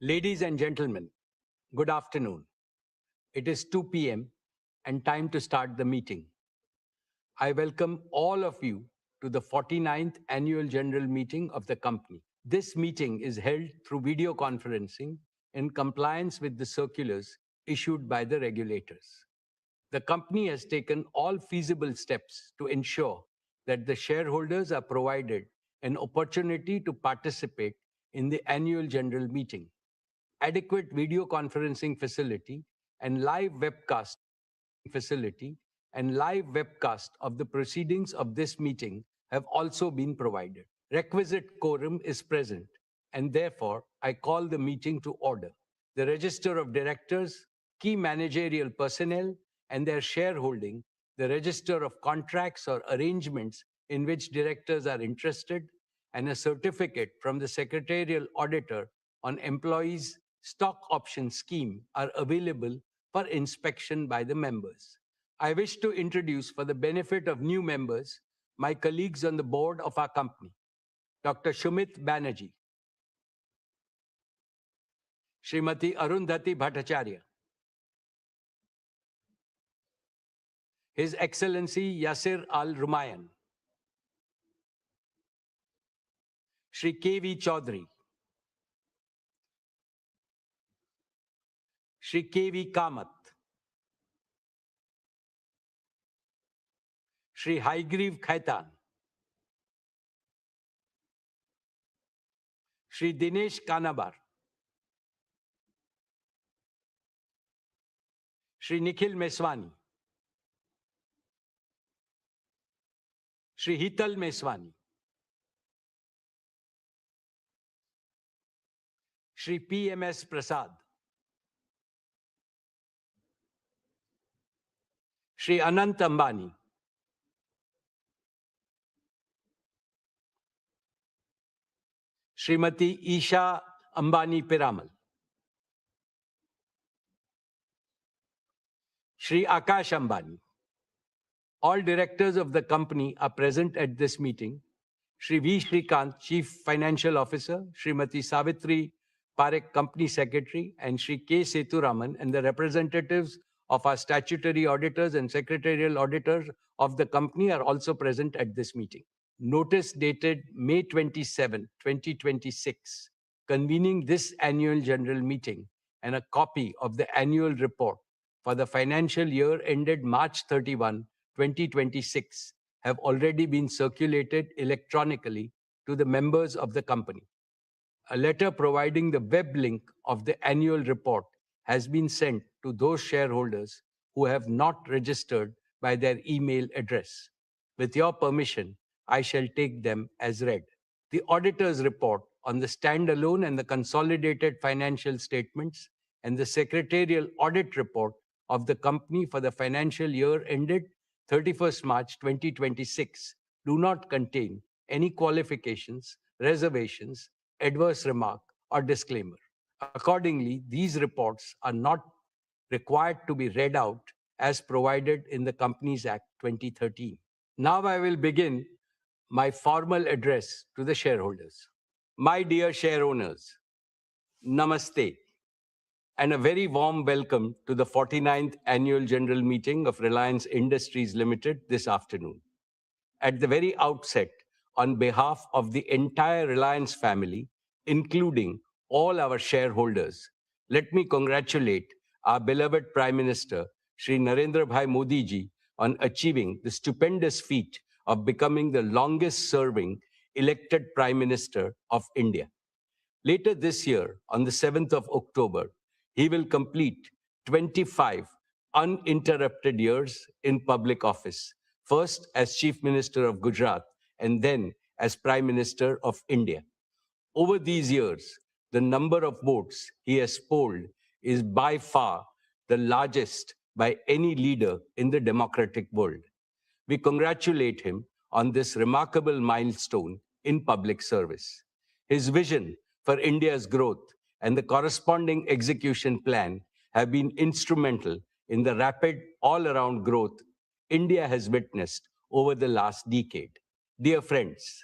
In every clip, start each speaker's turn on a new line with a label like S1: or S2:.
S1: Ladies and gentlemen, good afternoon. It is 2 p.m. and time to start the meeting. I welcome all of you to the 49th Annual General Meeting of the company. This meeting is held through video conferencing in compliance with the circulars issued by the regulators. The company has taken all feasible steps to ensure that the shareholders are provided an opportunity to participate in the annual general meeting. Adequate video conferencing facility and live webcast of the proceedings of this meeting have also been provided. Requisite quorum is present, and therefore I call the meeting to order. The register of directors, key managerial personnel, and their shareholding, the register of contracts or arrangements in which directors are interested, and a certificate from the secretarial auditor on employees' stock option scheme are available for inspection by the members. I wish to introduce, for the benefit of new members, my colleagues on the board of our company. Dr. Shumit Banerjee, Srimati Arundhati Bhattacharya, His Excellency Yasir Al-Rumayyan, Shri K.V. Chaudhary, Shri K.V. Kamath, Shri Haigriv Khaitan, Shri Dinesh Kanabar, Shri Nikhil Meswani, Shri Hital Meswani, Shri P.M.S. Prasad, Shri Anant Ambani, Srimati Isha Ambani Piramal, Shri Akash Ambani. All directors of the company are present at this meeting. Shri V. Shrikant, Chief Financial Officer, Srimati Savitri Parekh, Company Secretary, and Shri K. Seturaman, and the representatives of our statutory auditors and secretarial auditors of the company are also present at this meeting. Notice dated May 27, 2026, convening this annual general meeting, and a copy of the annual report for the financial year ended March 31, 2026, have already been circulated electronically to the members of the company. A letter providing the web link of the annual report has been sent to those shareholders who have not registered by their email address. With your permission, I shall take them as read. The auditor's report on the standalone and the consolidated financial statements and the secretarial audit report of the company for the financial year ended 31st March 2026 do not contain any qualifications, reservations, adverse remark, or disclaimer. Accordingly, these reports are not required to be read out as provided in the Companies Act 2013. Now I will begin my formal address to the shareholders. My dear share owners, Namaste, and a very warm welcome to the 49th Annual General Meeting of Reliance Industries Limited this afternoon. At the very outset, on behalf of the entire Reliance family, including all our shareholders, let me congratulate our beloved Prime Minister, Shri Narendra Bhai Modi ji, on achieving the stupendous feat of becoming the longest-serving elected Prime Minister of India. Later this year, on the 7th of October, he will complete 25 uninterrupted years in public office, first as Chief Minister of Gujarat and then as Prime Minister of India. Over these years, the number of votes he has polled is by far the largest by any leader in the democratic world. We congratulate him on this remarkable milestone in public service. His vision for India's growth and the corresponding execution plan have been instrumental in the rapid all-around growth India has witnessed over the last decade. Dear friends,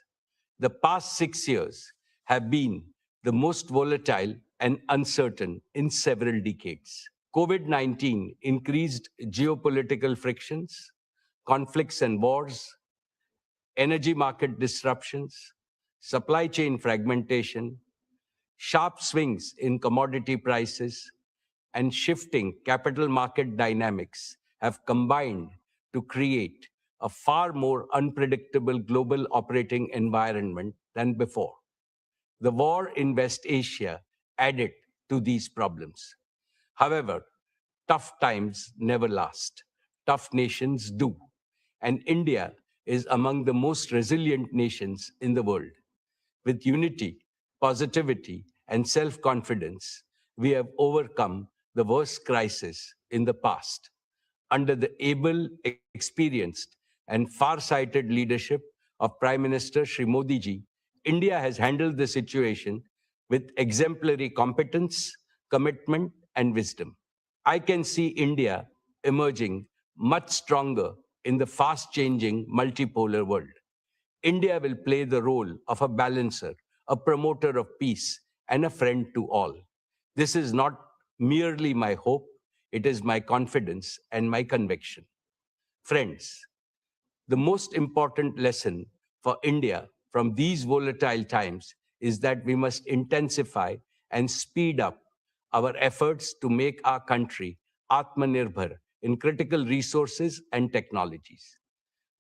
S1: the past 6 years have been the most volatile and uncertain in several decades. COVID-19 increased geopolitical frictions, conflicts and wars, energy market disruptions, supply chain fragmentation, sharp swings in commodity prices, and shifting capital market dynamics have combined to create a far more unpredictable global operating environment than before. The war in West Asia added to these problems. However, tough times never last. Tough nations do. And India is among the most resilient nations in the world. With unity, positivity, and self confidence, we have overcome the worst crisis in the past. Under the able, experienced, and far sighted leadership of Prime Minister Shri Modi ji, India has handled the situation with exemplary competence, commitment, and wisdom. I can see India emerging much stronger in the fast changing multipolar world. India will play the role of a balancer, a promoter of peace, and a friend to all. This is not merely my hope, it is my confidence and my conviction. Friends, the most important lesson for India from these volatile times is that we must intensify and speed up our efforts to make our country Atmanirbhar in critical resources and technologies.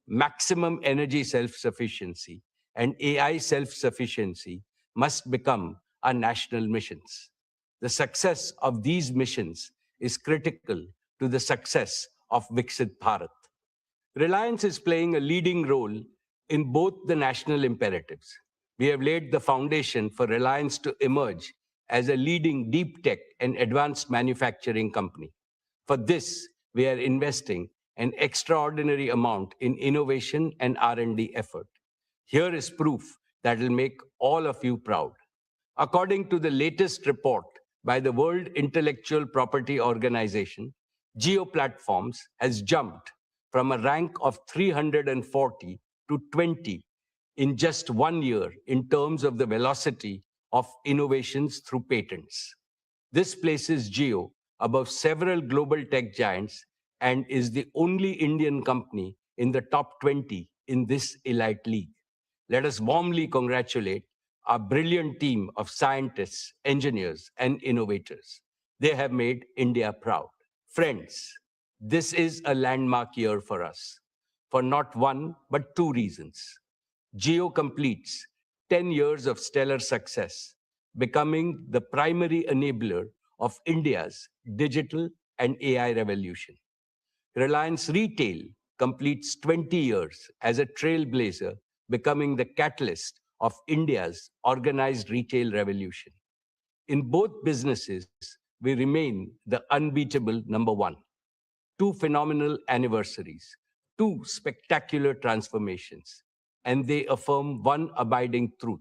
S1: Maximum energy self-sufficiency and AI self-sufficiency must become our national missions. The success of these missions is critical to the success of Viksit Bharat. Reliance is playing a leading role in both the national imperatives. We have laid the foundation for Reliance to emerge as a leading deep tech and advanced manufacturing company. For this, we are investing an extraordinary amount in innovation and R&D effort. Here is proof that will make all of you proud. According to the latest report by the World Intellectual Property Organization, Jio Platforms has jumped from a rank of 340 to 20 in just 1 year in terms of the velocity of innovations through patents. This places Jio above several global tech giants and is the only Indian company in the top 20 in this elite league. Let us warmly congratulate our brilliant team of scientists, engineers, and innovators. They have made India proud. Friends, this is a landmark year for us for not one, but two reasons. Jio completes 10 years of stellar success, becoming the primary enabler of India's digital and AI revolution. Reliance Retail completes 20 years as a trailblazer, becoming the catalyst of India's organized retail revolution. In both businesses, we remain the unbeatable number one. Two phenomenal anniversaries, two spectacular transformations, and they affirm one abiding truth.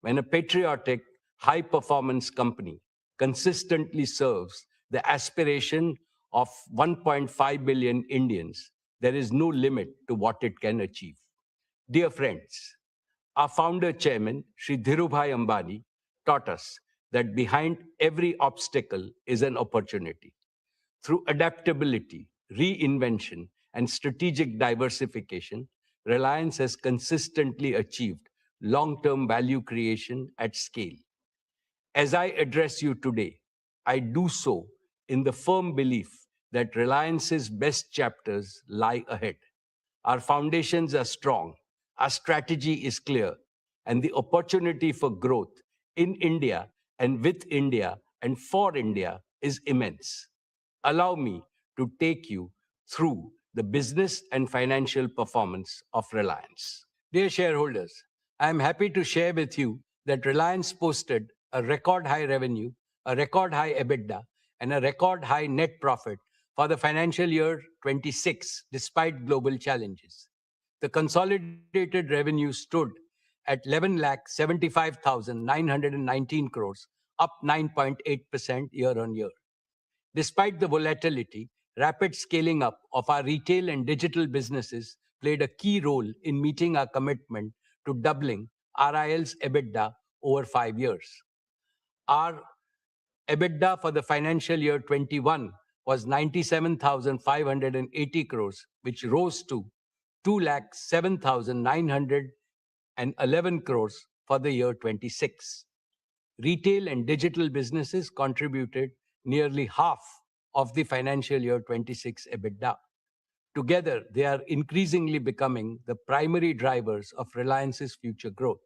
S1: When a patriotic, high performance company consistently serves the aspiration of 1.5 billion Indians, there is no limit to what it can achieve. Dear friends, our founder chairman, Sri Dhirubhai Ambani, taught us that behind every obstacle is an opportunity. Through adaptability, reinvention, and strategic diversification, Reliance has consistently achieved long-term value creation at scale. As I address you today, I do so in the firm belief that Reliance's best chapters lie ahead. Our foundations are strong, our strategy is clear, and the opportunity for growth in India and with India and for India is immense. Allow me to take you through the business and financial performance of Reliance. Dear shareholders, I am happy to share with you that Reliance posted a record high revenue, a record high EBITDA, and a record high net profit for the financial year 26, despite global challenges. The consolidated revenue stood at 11,75,919 crores, up 9.8% year on year. Despite the volatility, Rapid scaling up of our retail and digital businesses played a key role in meeting our commitment to doubling RIL's EBITDA over 5 years. Our EBITDA for the financial year 21 was 97,580 crores, which rose to 2,07,911 crores for the year 26. Retail and digital businesses contributed nearly half of the financial year 26 EBITDA. Together, they are increasingly becoming the primary drivers of Reliance's future growth.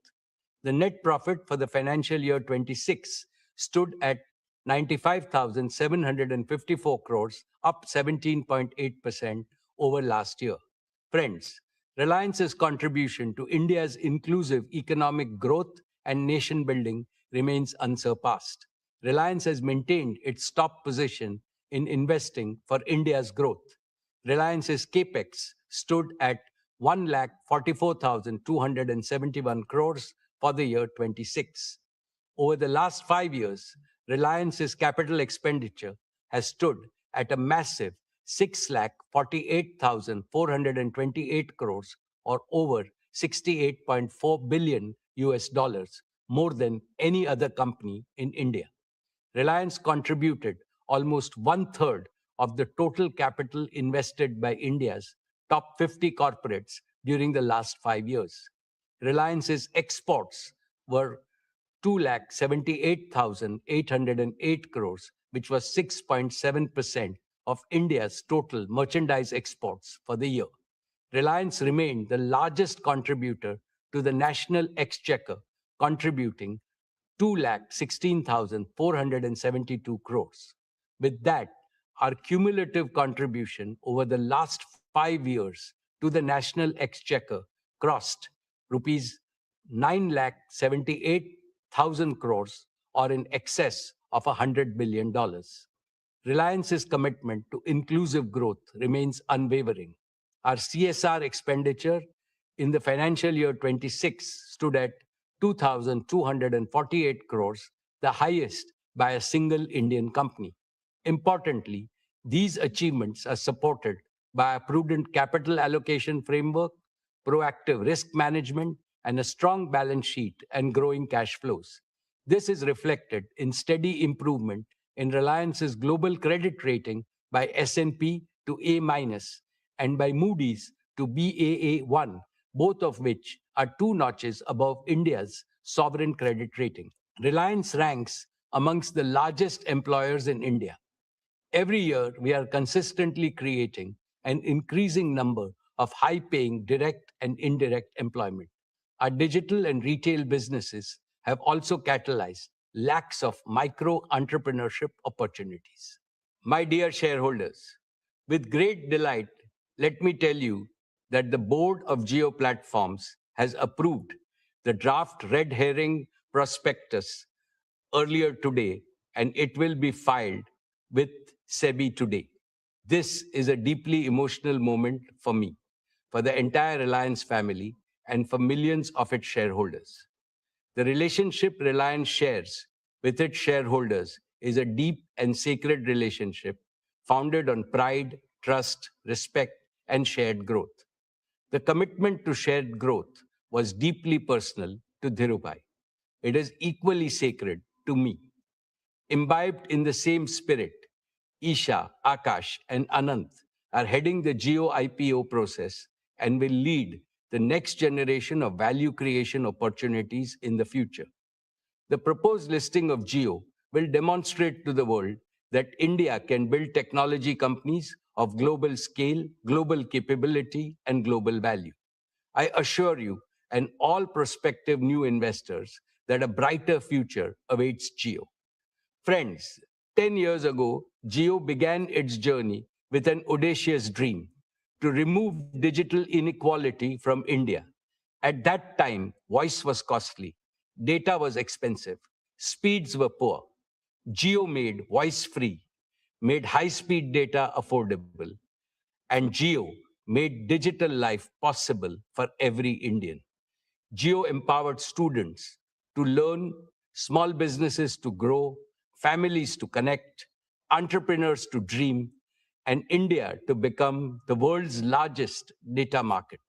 S1: The net profit for the financial year 26 stood at 95,754 crores, up 17.8% over last year. Friends, Reliance's contribution to India's inclusive economic growth and nation building remains unsurpassed. Reliance has maintained its top position in investing for India's growth. Reliance's capex stood at 1,44,271 crores for the year 26. Over the last 5 years, Reliance's capital expenditure has stood at a massive 6,48,428 crores, or over 68.4 billion US dollars, more than any other company in India. Reliance contributed almost one-third of the total capital invested by India's top 50 corporates during the last 5 years. Reliance's exports were 2,78,808 crores, which was 6.7% of India's total merchandise exports for the year. Reliance remained the largest contributor to the national exchequer, contributing 2,16,472 crores. With that, our cumulative contribution over the last 5 years to the national exchequer crossed rupees 9,78,000 crores, or in excess of $100 billion. Reliance's commitment to inclusive growth remains unwavering. Our CSR expenditure in the financial year 26 stood at 2,248 crores, the highest by a single Indian company. Importantly, these achievements are supported by a prudent capital allocation framework, proactive risk management, and a strong balance sheet and growing cash flows. This is reflected in steady improvement in Reliance's global credit rating by S&P to A- and by Moody's to Baa1, both of which are 2 notches above India's sovereign credit rating. Reliance ranks amongst the largest employers in India. Every year, we are consistently creating an increasing number of high-paying direct and indirect employment. Our digital and retail businesses have also catalyzed lakhs of micro-entrepreneurship opportunities. My dear shareholders, with great delight, let me tell you that the board of Jio Platforms has approved the draft red herring prospectus earlier today, and it will be filed with SEBI today. This is a deeply emotional moment for me, for the entire Reliance family, and for millions of its shareholders. The relationship Reliance shares with its shareholders is a deep and sacred relationship founded on pride, trust, respect, and shared growth. The commitment to shared growth was deeply personal to Dhirubhai. It is equally sacred to me. Imbibed in the same spirit, Isha, Akash, and Anant are heading the Jio IPO process and will lead the next generation of value creation opportunities in the future. The proposed listing of Jio will demonstrate to the world that India can build technology companies of global scale, global capability, and global value. I assure you and all prospective new investors that a brighter future awaits Jio. Friends, 10 years ago, Jio began its journey with an audacious dream to remove digital inequality from India. At that time, voice was costly, data was expensive, speeds were poor. Jio made voice free, made high-speed data affordable, and Jio made digital life possible for every Indian. Jio empowered students to learn, small businesses to grow, families to connect, entrepreneurs to dream, and India to become the world's largest data market.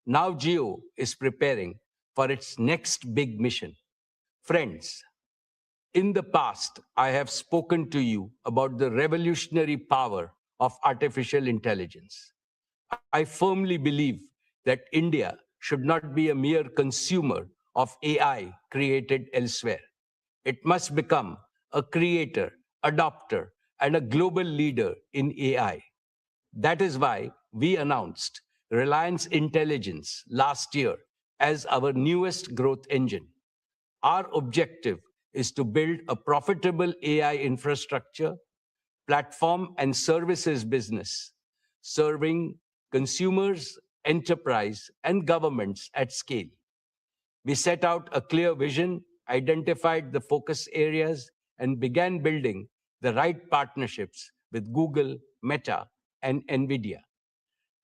S1: Now Jio is preparing for its next big mission. Friends, in the past, I have spoken to you about the revolutionary power of artificial intelligence. I firmly believe that India should not be a mere consumer of AI created elsewhere. It must become a creator, adopter, and a global leader in AI. That is why we announced Reliance Intelligence last year as our newest growth engine. Our objective is to build a profitable AI infrastructure, platform, and services business, serving consumers, enterprise, and governments at scale. We set out a clear vision, identified the focus areas, and began building the right partnerships with Google, Meta, and NVIDIA.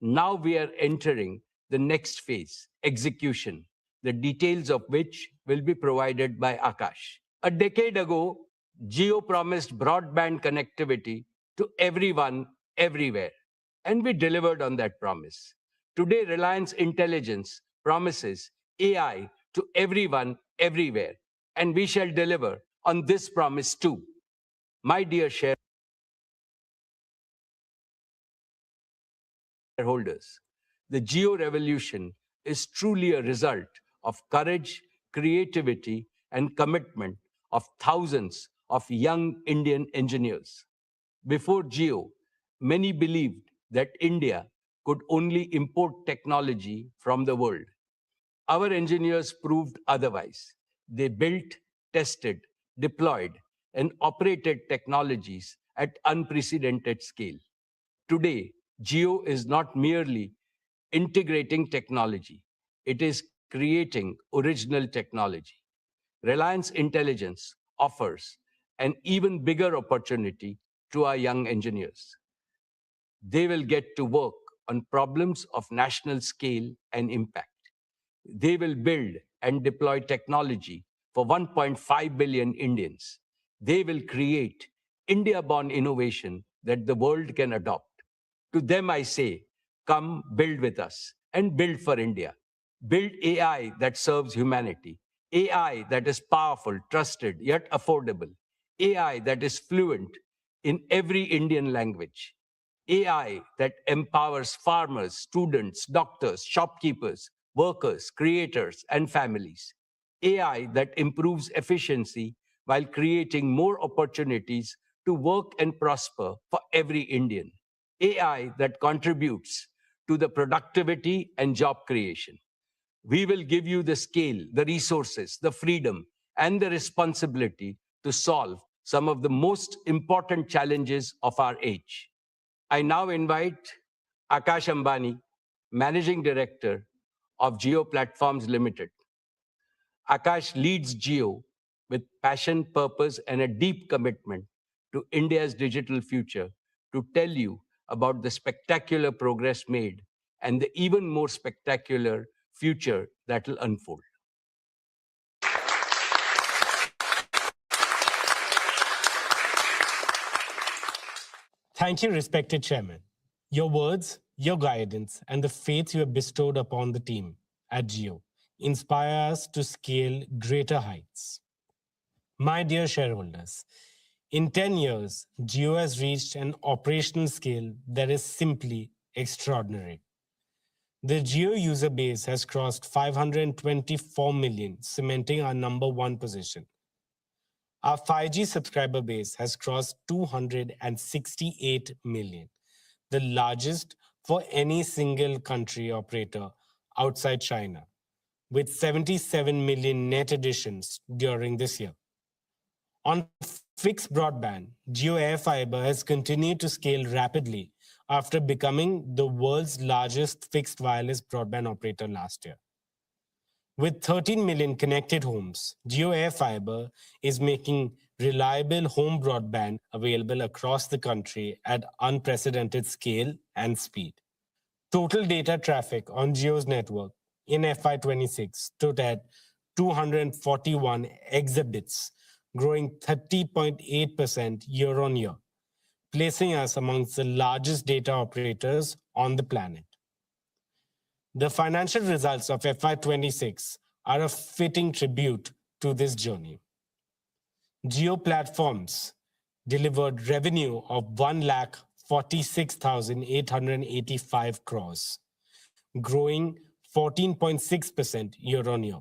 S1: Now we are entering the next phase, execution, the details of which will be provided by Akash. A decade ago, Jio promised broadband connectivity to everyone, everywhere, and we delivered on that promise. Today, Reliance Intelligence promises AI to everyone, everywhere, and we shall deliver on this promise too. My dear shareholders, the Jio revolution is truly a result of courage, creativity, and commitment of thousands of young Indian engineers. Before Jio, many believed that India could only import technology from the world. Our engineers proved otherwise. They built, tested, deployed, and operated technologies at unprecedented scale. Today, Jio is not merely integrating technology, it is creating original technology. Reliance Intelligence offers an even bigger opportunity to our young engineers. They will get to work on problems of national scale and impact. They will build and deploy technology for 1.5 billion Indians. They will create India-born innovation that the world can adopt. To them, I say, come build with us and build for India. Build AI that serves humanity, AI that is powerful, trusted, yet affordable, AI that is fluent in every Indian language, AI that empowers farmers, students, doctors, shopkeepers, workers, creators, and families, AI that improves efficiency while creating more opportunities to work and prosper for every Indian, AI that contributes to the productivity and job creation. We will give you the scale, the resources, the freedom, and the responsibility to solve some of the most important challenges of our age. I now invite Akash Ambani, Managing Director of Jio Platforms Limited. Akash leads Jio with passion, purpose, and a deep commitment to India's digital future to tell you about the spectacular progress made and the even more spectacular future that will unfold.
S2: Thank you, respected Chairman. Your words, your guidance, and the faith you have bestowed upon the team at Jio inspire us to scale greater heights. My dear shareholders, in 10 years, Jio has reached an operational scale that is simply extraordinary. The Jio user base has crossed 524 million, cementing our #1 position. Our 5G subscriber base has crossed 268 million, the largest for any single country operator outside China, with 77 million net additions during this year. On fixed broadband, Jio AI Fiber has continued to scale rapidly after becoming the world's largest fixed wireless broadband operator last year. With 13 million connected homes, Jio AI Fiber is making reliable home broadband available across the country at unprecedented scale and speed. Total data traffic on Jio's network in FY26 stood at 241 exabytes, growing 30.8% year on year. placing us amongst the largest data operators on the planet. The financial results of FY26 are a fitting tribute to this journey. Jio Platforms delivered revenue of 1,46,885 crores, growing 14.6% year-on-year.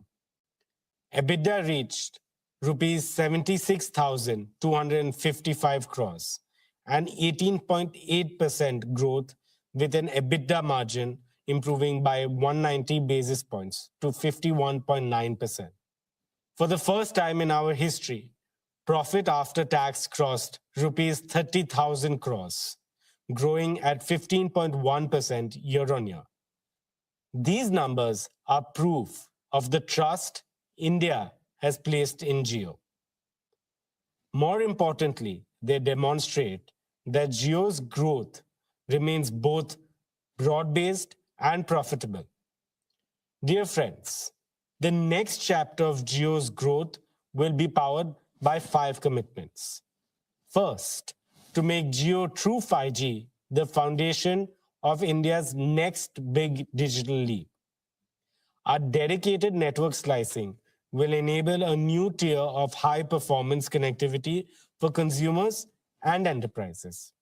S2: EBITDA reached rupees 76,255 crores, an 18.8% growth with an EBITDA margin improving by 190 basis points to 51.9%. For the first time in our history, profit after tax crossed rupees 30,000 crores, growing at 15.1% year-on-year. These numbers are proof of the trust India has placed in Jio. More importantly, they demonstrate that Jio's growth remains both broad-based and profitable. Dear friends, the next chapter of Jio's growth will be powered by 5 commitments. First, to make Jio true 5G the foundation of India's next big digital leap. Our dedicated network slicing will enable a new tier of high-performance connectivity for consumers and enterprises.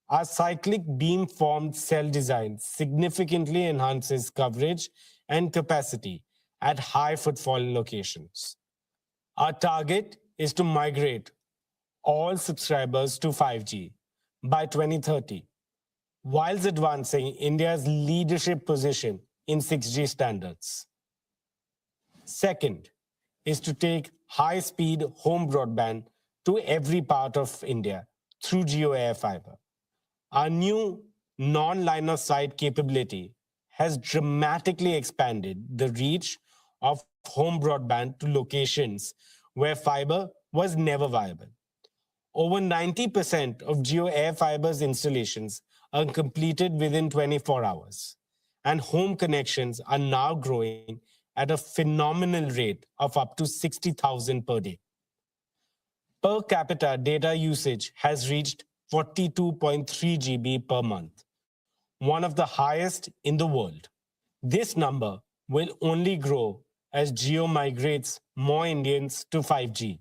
S2: Our cyclic beam-formed cell design significantly enhances coverage and capacity at high-footfall locations. Our target is to migrate all subscribers to 5G by 2030, whilst advancing India's leadership position in 6G standards. Second is to take high-speed home broadband to every part of India through Jio AI Fiber. Our new non-line of sight capability has dramatically expanded the reach of home broadband to locations where fiber was never viable. Over 90% of Jio AI Fiber's installations are completed within 24 hours, and home connections are now growing at a phenomenal rate of up to 60,000 per day. Per capita data usage has reached 42.3 GB per month, one of the highest in the world. This number will only grow as Jio migrates more Indians to 5G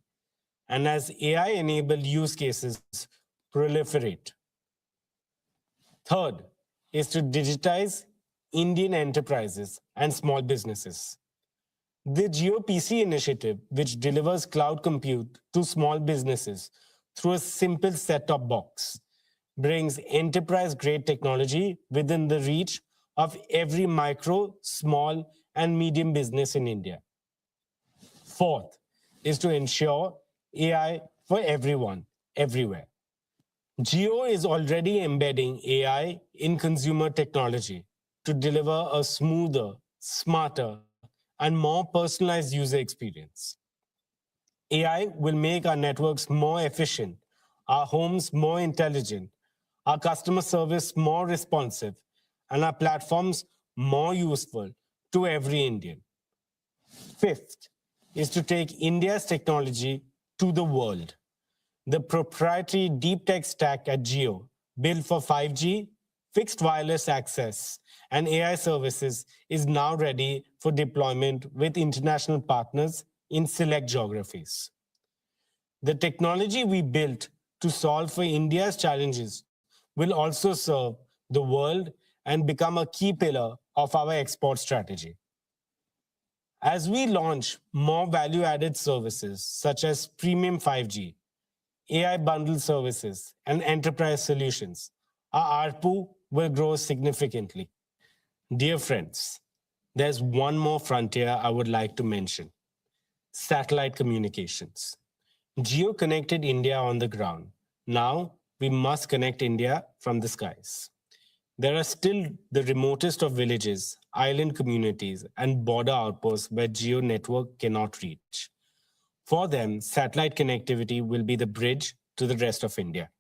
S2: and as AI-enabled use cases proliferate. Third is to digitize Indian enterprises and small businesses. The Jio PC initiative, which delivers cloud compute to small businesses through a simple set-top box, brings enterprise-grade technology within the reach of every micro, small, and medium business in India. Fourth is to ensure AI for everyone, everywhere. Jio is already embedding AI in consumer technology to deliver a smoother, smarter, and more personalized user experience. AI will make our networks more efficient, our homes more intelligent, our customer service more responsive, and our platforms more useful to every Indian. Fifth is to take India's technology to the world. The proprietary deep tech stack at Jio, built for 5G, fixed wireless access, and AI services, is now ready for deployment with international partners in select geographies. The technology we built to solve for India's challenges will also serve the world and become a key pillar of our export strategy. As we launch more value-added services such as premium 5G, AI bundle services, and enterprise solutions, our ARPU will grow significantly. Dear friends, there's one more frontier I would like to mention: satellite communications. Jio connected India on the ground. Now we must connect India from the skies. There are still the remotest of villages, island communities, and border outposts where Jio network cannot reach. For them, satellite connectivity will be the bridge to the rest of India.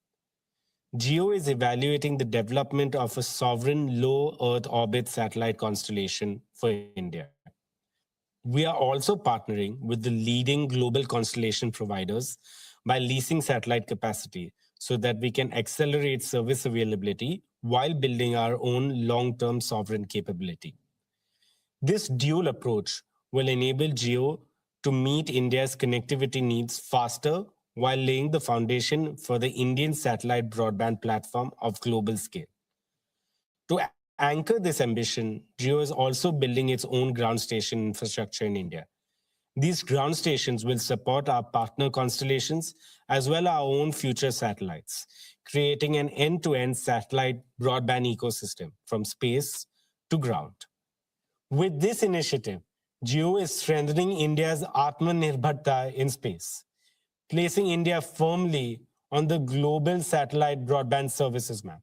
S2: Jio is evaluating the development of a sovereign low Earth orbit satellite constellation for India. We are also partnering with the leading global constellation providers by leasing satellite capacity so that we can accelerate service availability while building our own long-term sovereign capability. This dual approach will enable Jio to meet India's connectivity needs faster while laying the foundation for the Indian satellite broadband platform of global scale. To anchor this ambition, Jio is also building its own ground station infrastructure in India. These ground stations will support our partner constellations as well as our own future satellites, creating an end-to-end satellite broadband ecosystem from space to ground. With this initiative, Jio is strengthening India's Atmanirbharta in space, placing India firmly on the global satellite broadband services map.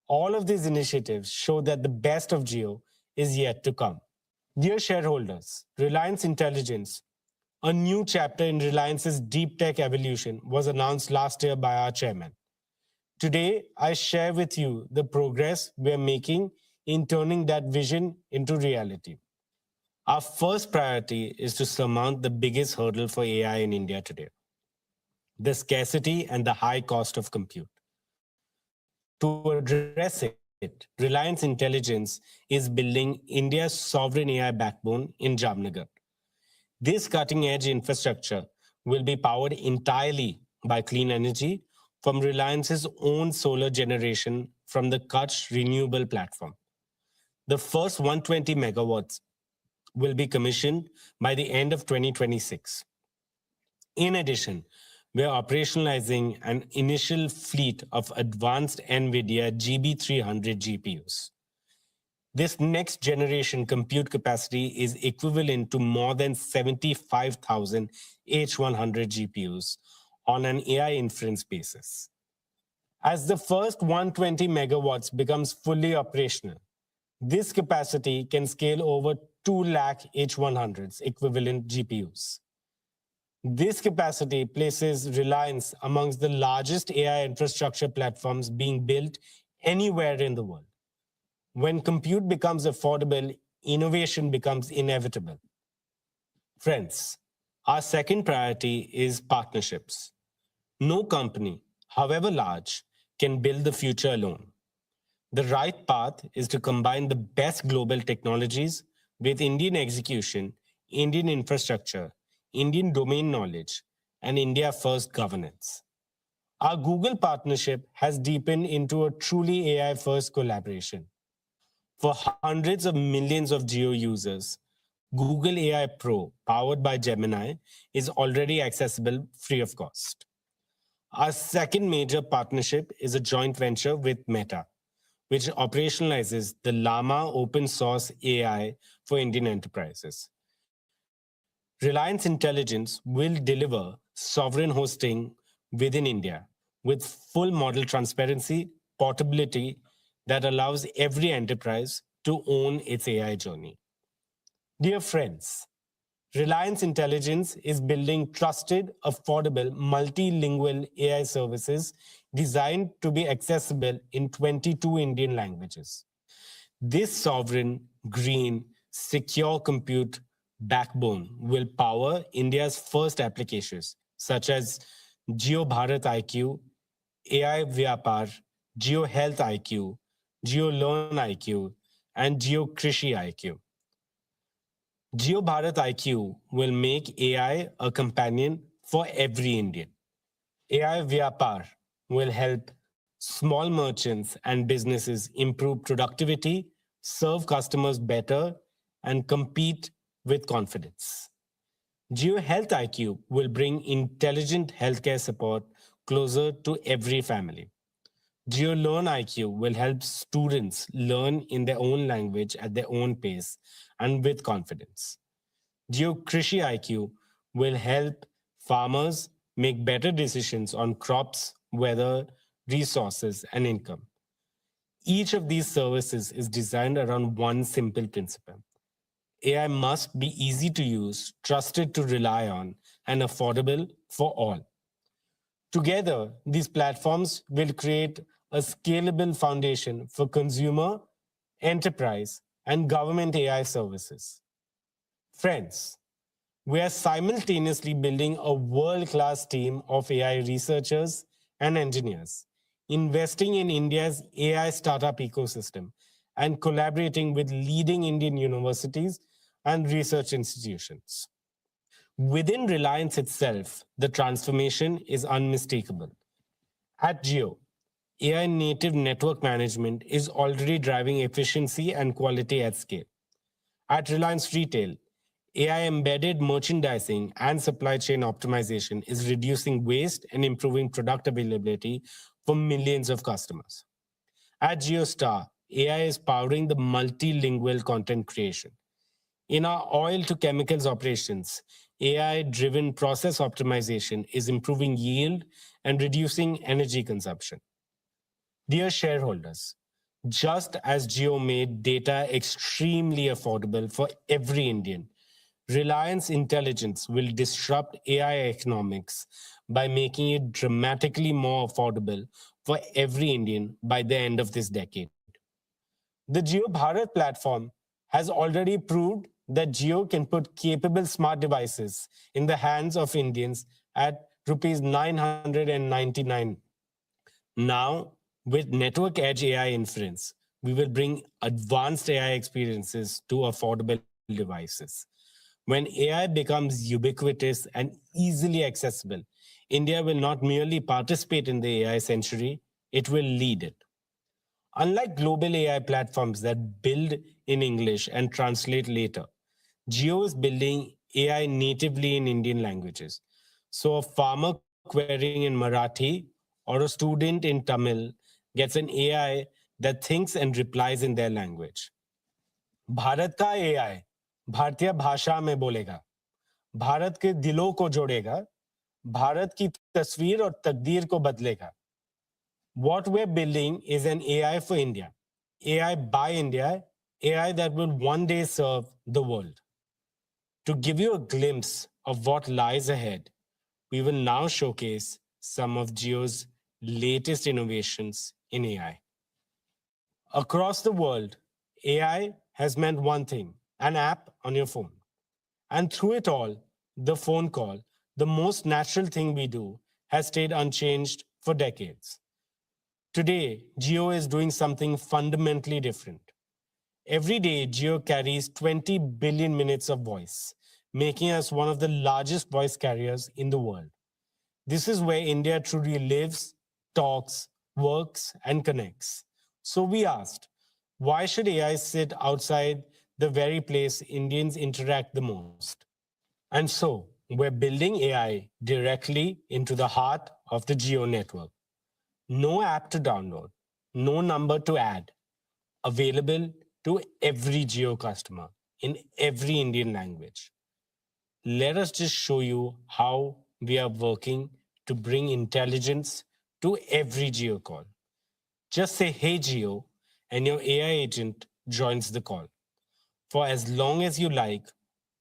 S2: All of these initiatives show that the best of Jio is yet to come. Dear shareholders, Reliance Intelligence, a new chapter in Reliance's deep tech evolution, was announced last year by our chairman. Today, I share with you the progress we're making in turning that vision into reality. Our first priority is to surmount the biggest hurdle for AI in India today: the scarcity and the high cost of compute. To address it, Reliance Intelligence is building India's sovereign AI backbone in Jamnagar. This cutting-edge infrastructure will be powered entirely by clean energy from Reliance's own solar generation from the Kutch renewable platform. The first 120 megawatts will be commissioned by the end of 2026. In addition, we are operationalizing an initial fleet of advanced NVIDIA GB300 GPUs. This next generation compute capacity is equivalent to more than 75,000 H100 GPUs on an AI inference basis. As the first 120 megawatts becomes fully operational, this capacity can scale over 2 lakh H100s equivalent GPUs. This capacity places Reliance amongst the largest AI infrastructure platforms being built anywhere in the world. When compute becomes affordable, innovation becomes inevitable. Friends, our second priority is partnerships. No company, however large, can build the future alone. The right path is to combine the best global technologies with Indian execution, Indian infrastructure, Indian domain knowledge, and India-first governance. Our Google partnership has deepened into a truly AI-first collaboration. For hundreds of millions of Jio users, Google AI Pro, powered by Gemini, is already accessible free of cost. Our second major partnership is a joint venture with Meta, which operationalizes the Llama open source AI for Indian enterprises. Reliance Intelligence will deliver sovereign hosting within India with full model transparency, portability that allows every enterprise to own its AI journey. Dear friends, Reliance Intelligence is building trusted, affordable, multilingual AI services designed to be accessible in 22 Indian languages. This sovereign, green, secure compute backbone will power India's first applications, such as Jio Bharat IQ, AI Vyapar, Jio Health IQ, Jio Learn IQ, and Jio Krishi IQ. Jio Bharat IQ will make AI a companion for every Indian. AI Vyapar will help small merchants and businesses improve productivity, serve customers better, and compete with confidence. Jio Health IQ will bring intelligent healthcare support closer to every family. Jio Learn IQ will help students learn in their own language at their own pace and with confidence. Jio Krishi IQ will help farmers make better decisions on crops, weather, resources, and income. Each of these services is designed around one simple principle: AI must be easy to use, trusted to rely on, and affordable for all. Together, these platforms will create a scalable foundation for consumer, enterprise, and government AI services. Friends, we are simultaneously building a world-class team of AI researchers, and engineers, investing in India's AI startup ecosystem, and collaborating with leading Indian universities and research institutions. Within Reliance itself, the transformation is unmistakable. At Jio, AI native network management is already driving efficiency and quality at scale. At Reliance Retail, AI embedded merchandising and supply chain optimization is reducing waste and improving product availability for millions of customers. At JioStar, AI is powering the multilingual content creation. In our oil to chemicals operations, AI driven process optimization is improving yield and reducing energy consumption. Dear shareholders, just as Jio made data extremely affordable for every Indian, Reliance Intelligence will disrupt AI economics by making it dramatically more affordable for every Indian by the end of this decade. The Jio Bharat platform has already proved that Jio can put capable smart devices in the hands of Indians at rupees 999. Now, with Network Edge AI inference, we will bring advanced AI experiences to affordable devices. When AI becomes ubiquitous and easily accessible, India will not merely participate in the AI century, it will lead it. Unlike global AI platforms that build in English and translate later, Jio is building AI natively in Indian languages. So a farmer querying in Marathi or a student in Tamil gets an AI that thinks and replies in their language. Bharat का AI भारतीय भाषा में बोलेगा, भारत के दिलों को जोड़ेगा, भारत की तस्वीर और तकदीर को बदलेगा. What we're building is an AI for India, AI by India, AI that will one day serve the world. To give you a glimpse of what lies ahead, we will now showcase some of Jio's latest innovations in AI. Across the world, AI has meant one thing, an app on your phone. And through it all, the phone call, the most natural thing we do, has stayed unchanged for decades. Today, Jio is doing something fundamentally different. Every day, Jio carries 20 billion minutes of voice, making us one of the largest voice carriers in the world. This is where India truly lives, talks, works, and connects. So we asked, why should AI sit outside the very place Indians interact the most? And so we're building AI directly into the heart of the Jio network. No app to download, no number to add, available to every Jio customer in every Indian language. Let us just show you how we are working to bring intelligence to every Jio call. Just say, hey Jio, and your AI agent joins the call. For as long as you like,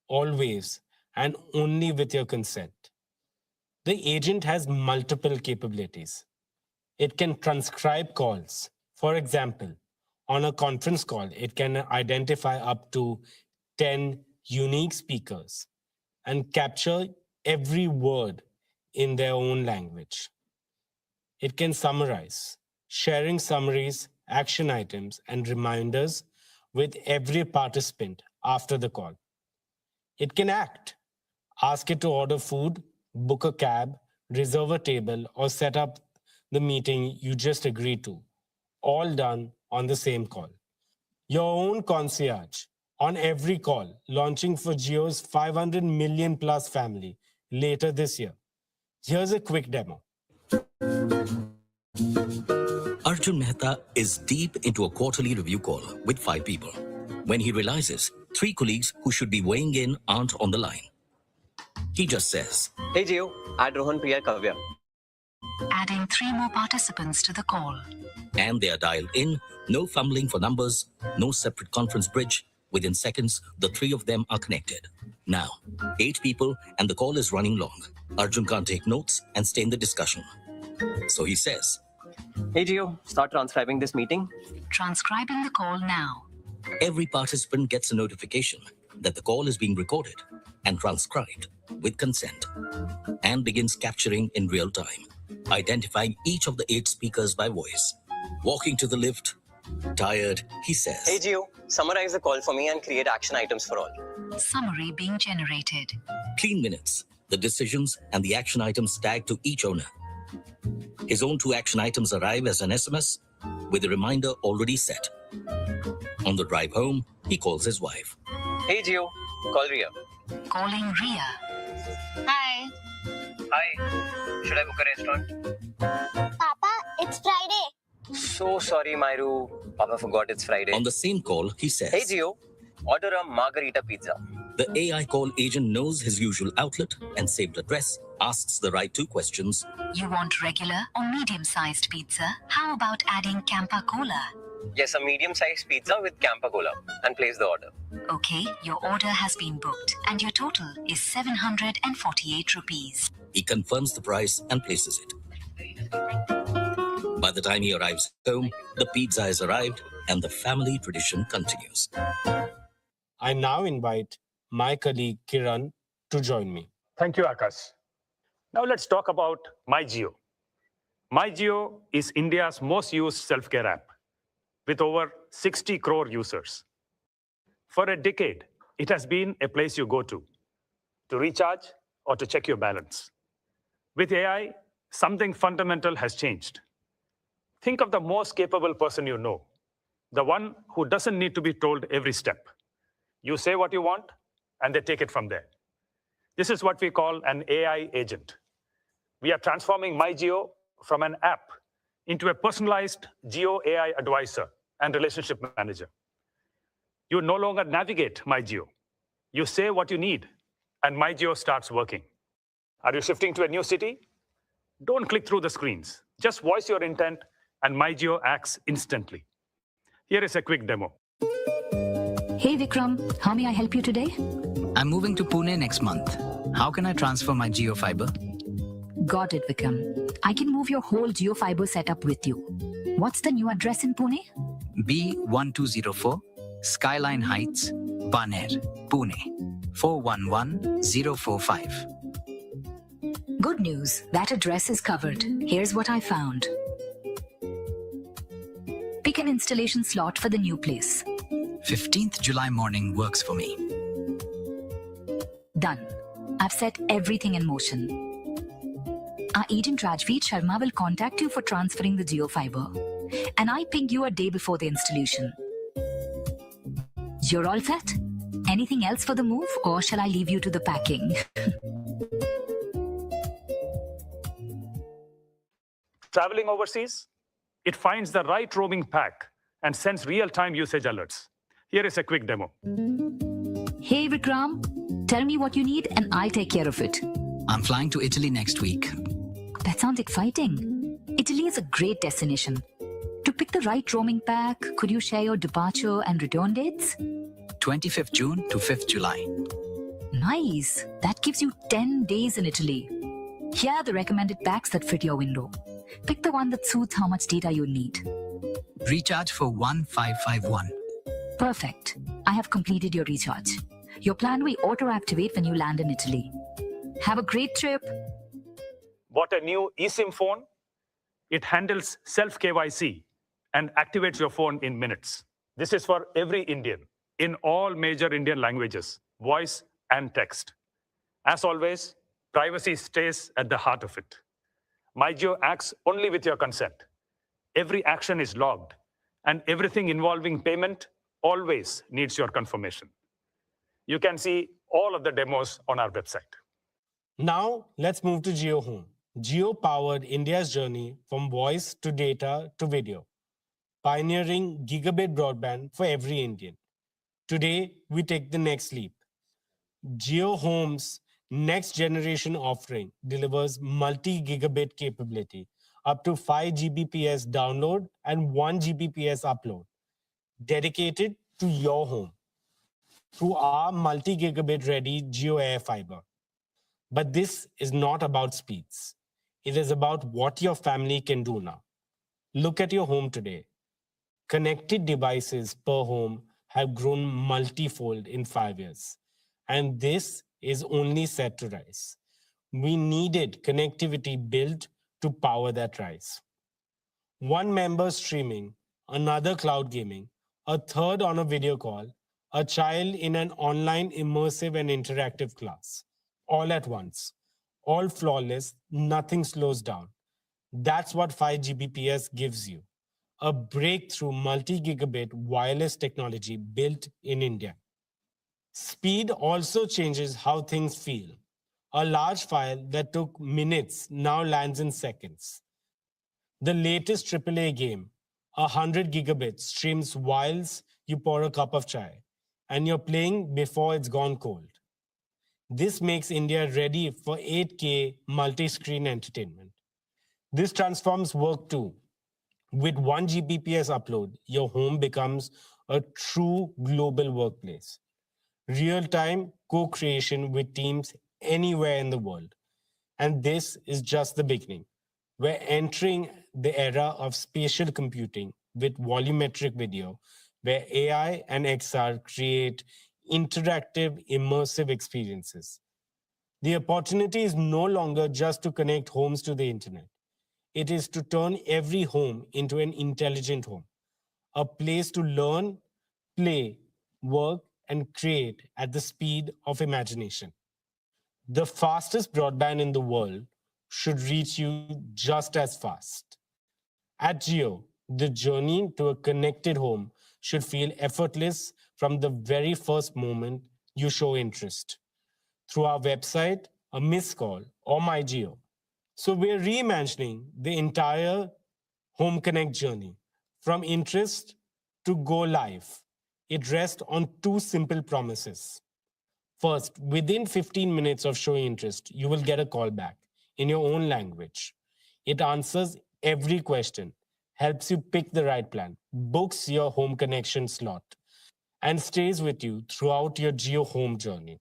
S2: always, and only with your consent. The agent has multiple capabilities. It can transcribe calls. For example, on a conference call, it can identify up to 10 unique speakers and capture every word in their own language. It can summarize, sharing summaries, action items, and reminders with every participant after the call. It can act. Ask it to order food, book a cab, reserve a table, or set up the meeting you just agreed to, all done on the same call. Your own concierge on every call, launching for Jio's 500 million plus family later this year. Here's a quick demo.
S3: Arjun Mehta is deep into a quarterly review call with 5 people when he realizes 3 colleagues who should be weighing in aren't on the line. He just says,
S4: Hey Jio, add Rohan, Priya, Kavya.
S5: Adding 3 more participants to the call.
S3: and they are dialed in, no fumbling for numbers, no separate conference bridge. Within seconds, the 3 of them are connected. Now, 8 people and the call is running long. Arjun can't take notes and stay in the discussion. So he says,
S4: Hey Jio, start transcribing this meeting.
S5: Transcribing the call now.
S3: every participant gets a notification that the call is being recorded and transcribed. with consent and begins capturing in real time, identifying each of the 8 speakers by voice. Walking to the lift, tired, he says,
S4: Hey Jio, summarize the call for me and create action items for all.
S5: Summary being generated.
S3: clean minutes, the decisions and the action items tagged to each owner. His own 2 action items arrive as an SMS with a reminder already set. On the drive home, he calls his wife.
S4: Hey Jio, call Ria.
S5: Calling Ria.
S6: Hi.
S4: Hi, should I book a restaurant?
S6: Papa, it's Friday.
S4: So sorry, Myru. Papa forgot it's Friday.
S3: On the same call, he says,
S4: Hey Jio, order a margarita pizza.
S3: The AI call agent knows his usual outlet and saved address, asks the right 2 questions.
S5: You want regular or medium-sized pizza? How about adding Campa Cola?
S4: Yes, a medium-sized pizza with Campa Cola and place the order.
S5: Okay, your order has been booked and your total is 748 rupees.
S3: He confirms the price and places it. By the time he arrives home, the pizza has arrived and the family tradition continues.
S2: I now invite my colleague Kiran to join me.
S7: Thank you, Akash. Now let's talk about MyJio. MyJio is India's most used self-care app with over 60 crore users. For a decade, it has been a place you go to recharge or to check your balance. With AI, something fundamental has changed. Think of the most capable person you know, the one who doesn't need to be told every step. You say what you want, and they take it from there. This is what we call an AI agent. We are transforming MyJio from an app into a personalized Jio AI advisor and relationship manager. You no longer navigate MyJio. You say what you need, and MyJio starts working. Are you shifting to a new city? Don't click through the screens. Just voice your intent, and MyJio acts instantly. Here is a quick demo.
S8: Hey Vikram, how may I help you today?
S9: I'm moving to Pune next month. How can I transfer my Jio fiber?
S8: Got it, Vikram. I can move your whole Jio fiber setup with you. What's the new address in Pune?
S9: B1204, Skyline Heights, Baner, Pune, 411045.
S8: Good news, that address is covered. Here's what I found. Pick an installation slot for the new place.
S9: 15th July morning works for me.
S8: Done. I've set everything in motion. Our agent Rajveer Sharma will contact you for transferring the Jio fiber. And I ping you a day before the installation. You're all set? Anything else for the move, or shall I leave you to the packing?
S7: Traveling overseas? It finds the right roaming pack and sends real-time usage alerts. Here is a quick demo.
S8: Hey Vikram, tell me what you need and I'll take care of it.
S9: I'm flying to Italy next week.
S8: That sounds exciting. Italy is a great destination. To pick the right roaming pack, could you share your departure and return dates?
S9: 25th June to 5th July.
S8: Nice. That gives you 10 days in Italy. Here are the recommended packs that fit your window. Pick the one that suits how much data you need.
S9: Recharge for 1551.
S8: Perfect. I have completed your recharge. Your plan will auto-activate when you land in Italy. Have a great trip.
S7: Bought a new eSIM phone? It handles self-KYC and activates your phone in minutes. This is for every Indian in all major Indian languages, voice and text. As always, privacy stays at the heart of it. MyJio acts only with your consent. Every action is logged, and everything involving payment always needs your confirmation. You can see all of the demos on our website.
S2: Now, let's move to Jio Home. Jio powered India's journey from voice to data to video, pioneering gigabit broadband for every Indian. Today, we take the next leap. Jio Home's next generation offering delivers multi-gigabit capability, up to 5 Gbps download and 1 Gbps upload, dedicated to your home through our multi-gigabit ready Jio AI fiber. But this is not about speeds. It is about what your family can do now. Look at your home today. Connected devices per home have grown multifold in 5 years. And this is only set to rise. We needed connectivity built to power that rise. One member streaming, another cloud gaming, a third on a video call, a child in an online immersive and interactive class, all at once, all flawless, nothing slows down. That's what 5 Gbps gives you, a breakthrough multi-gigabit wireless technology built in India. Speed also changes how things feel. A large file that took minutes now lands in seconds. The latest AAA game, 100 gigabits, streams whilst you pour a cup of chai, and you're playing before it's gone cold. This makes India ready for 8K multi-screen entertainment. This transforms work too. With 1 Gbps upload, your home becomes a true global workplace. Real-time co-creation with teams anywhere in the world. And this is just the beginning. We're entering the era of spatial computing with volumetric video, where AI and XR create interactive, immersive experiences. The opportunity is no longer just to connect homes to the internet. It is to turn every home into an intelligent home, a place to learn, play, work, and create at the speed of imagination. The fastest broadband in the world should reach you just as fast. At Jio, the journey to a connected home should feel effortless from the very first moment you show interest. Through our website, a missed call, or My Jio. So we're reimagining the entire Home Connect journey from interest to go live. It rests on two simple promises. First, within 15 minutes of showing interest, you will get a call back in your own language. It answers every question, helps you pick the right plan, books your home connection slot, and stays with you throughout your Jio home journey.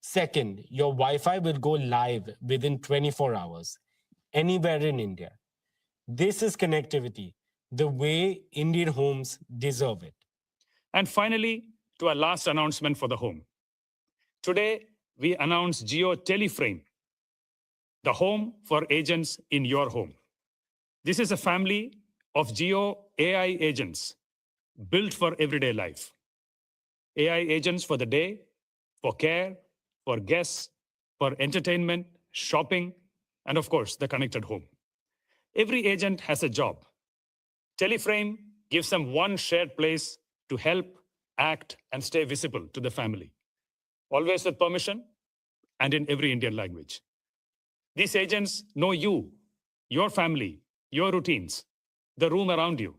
S2: Second, your Wi-Fi will go live within 24 hours, anywhere in India. This is connectivity, the way Indian homes deserve it.
S7: And finally, to our last announcement for the home. Today, we announce Jio Teleframe, the home for agents in your home. This is a family of Jio AI agents built for everyday life. AI agents for the day, for care, for guests, for entertainment, shopping, and of course, the connected home. Every agent has a job. Teleframe gives them one shared place to help, act, and stay visible to the family, always with permission and in every Indian language. These agents know you, your family, your routines, the room around you.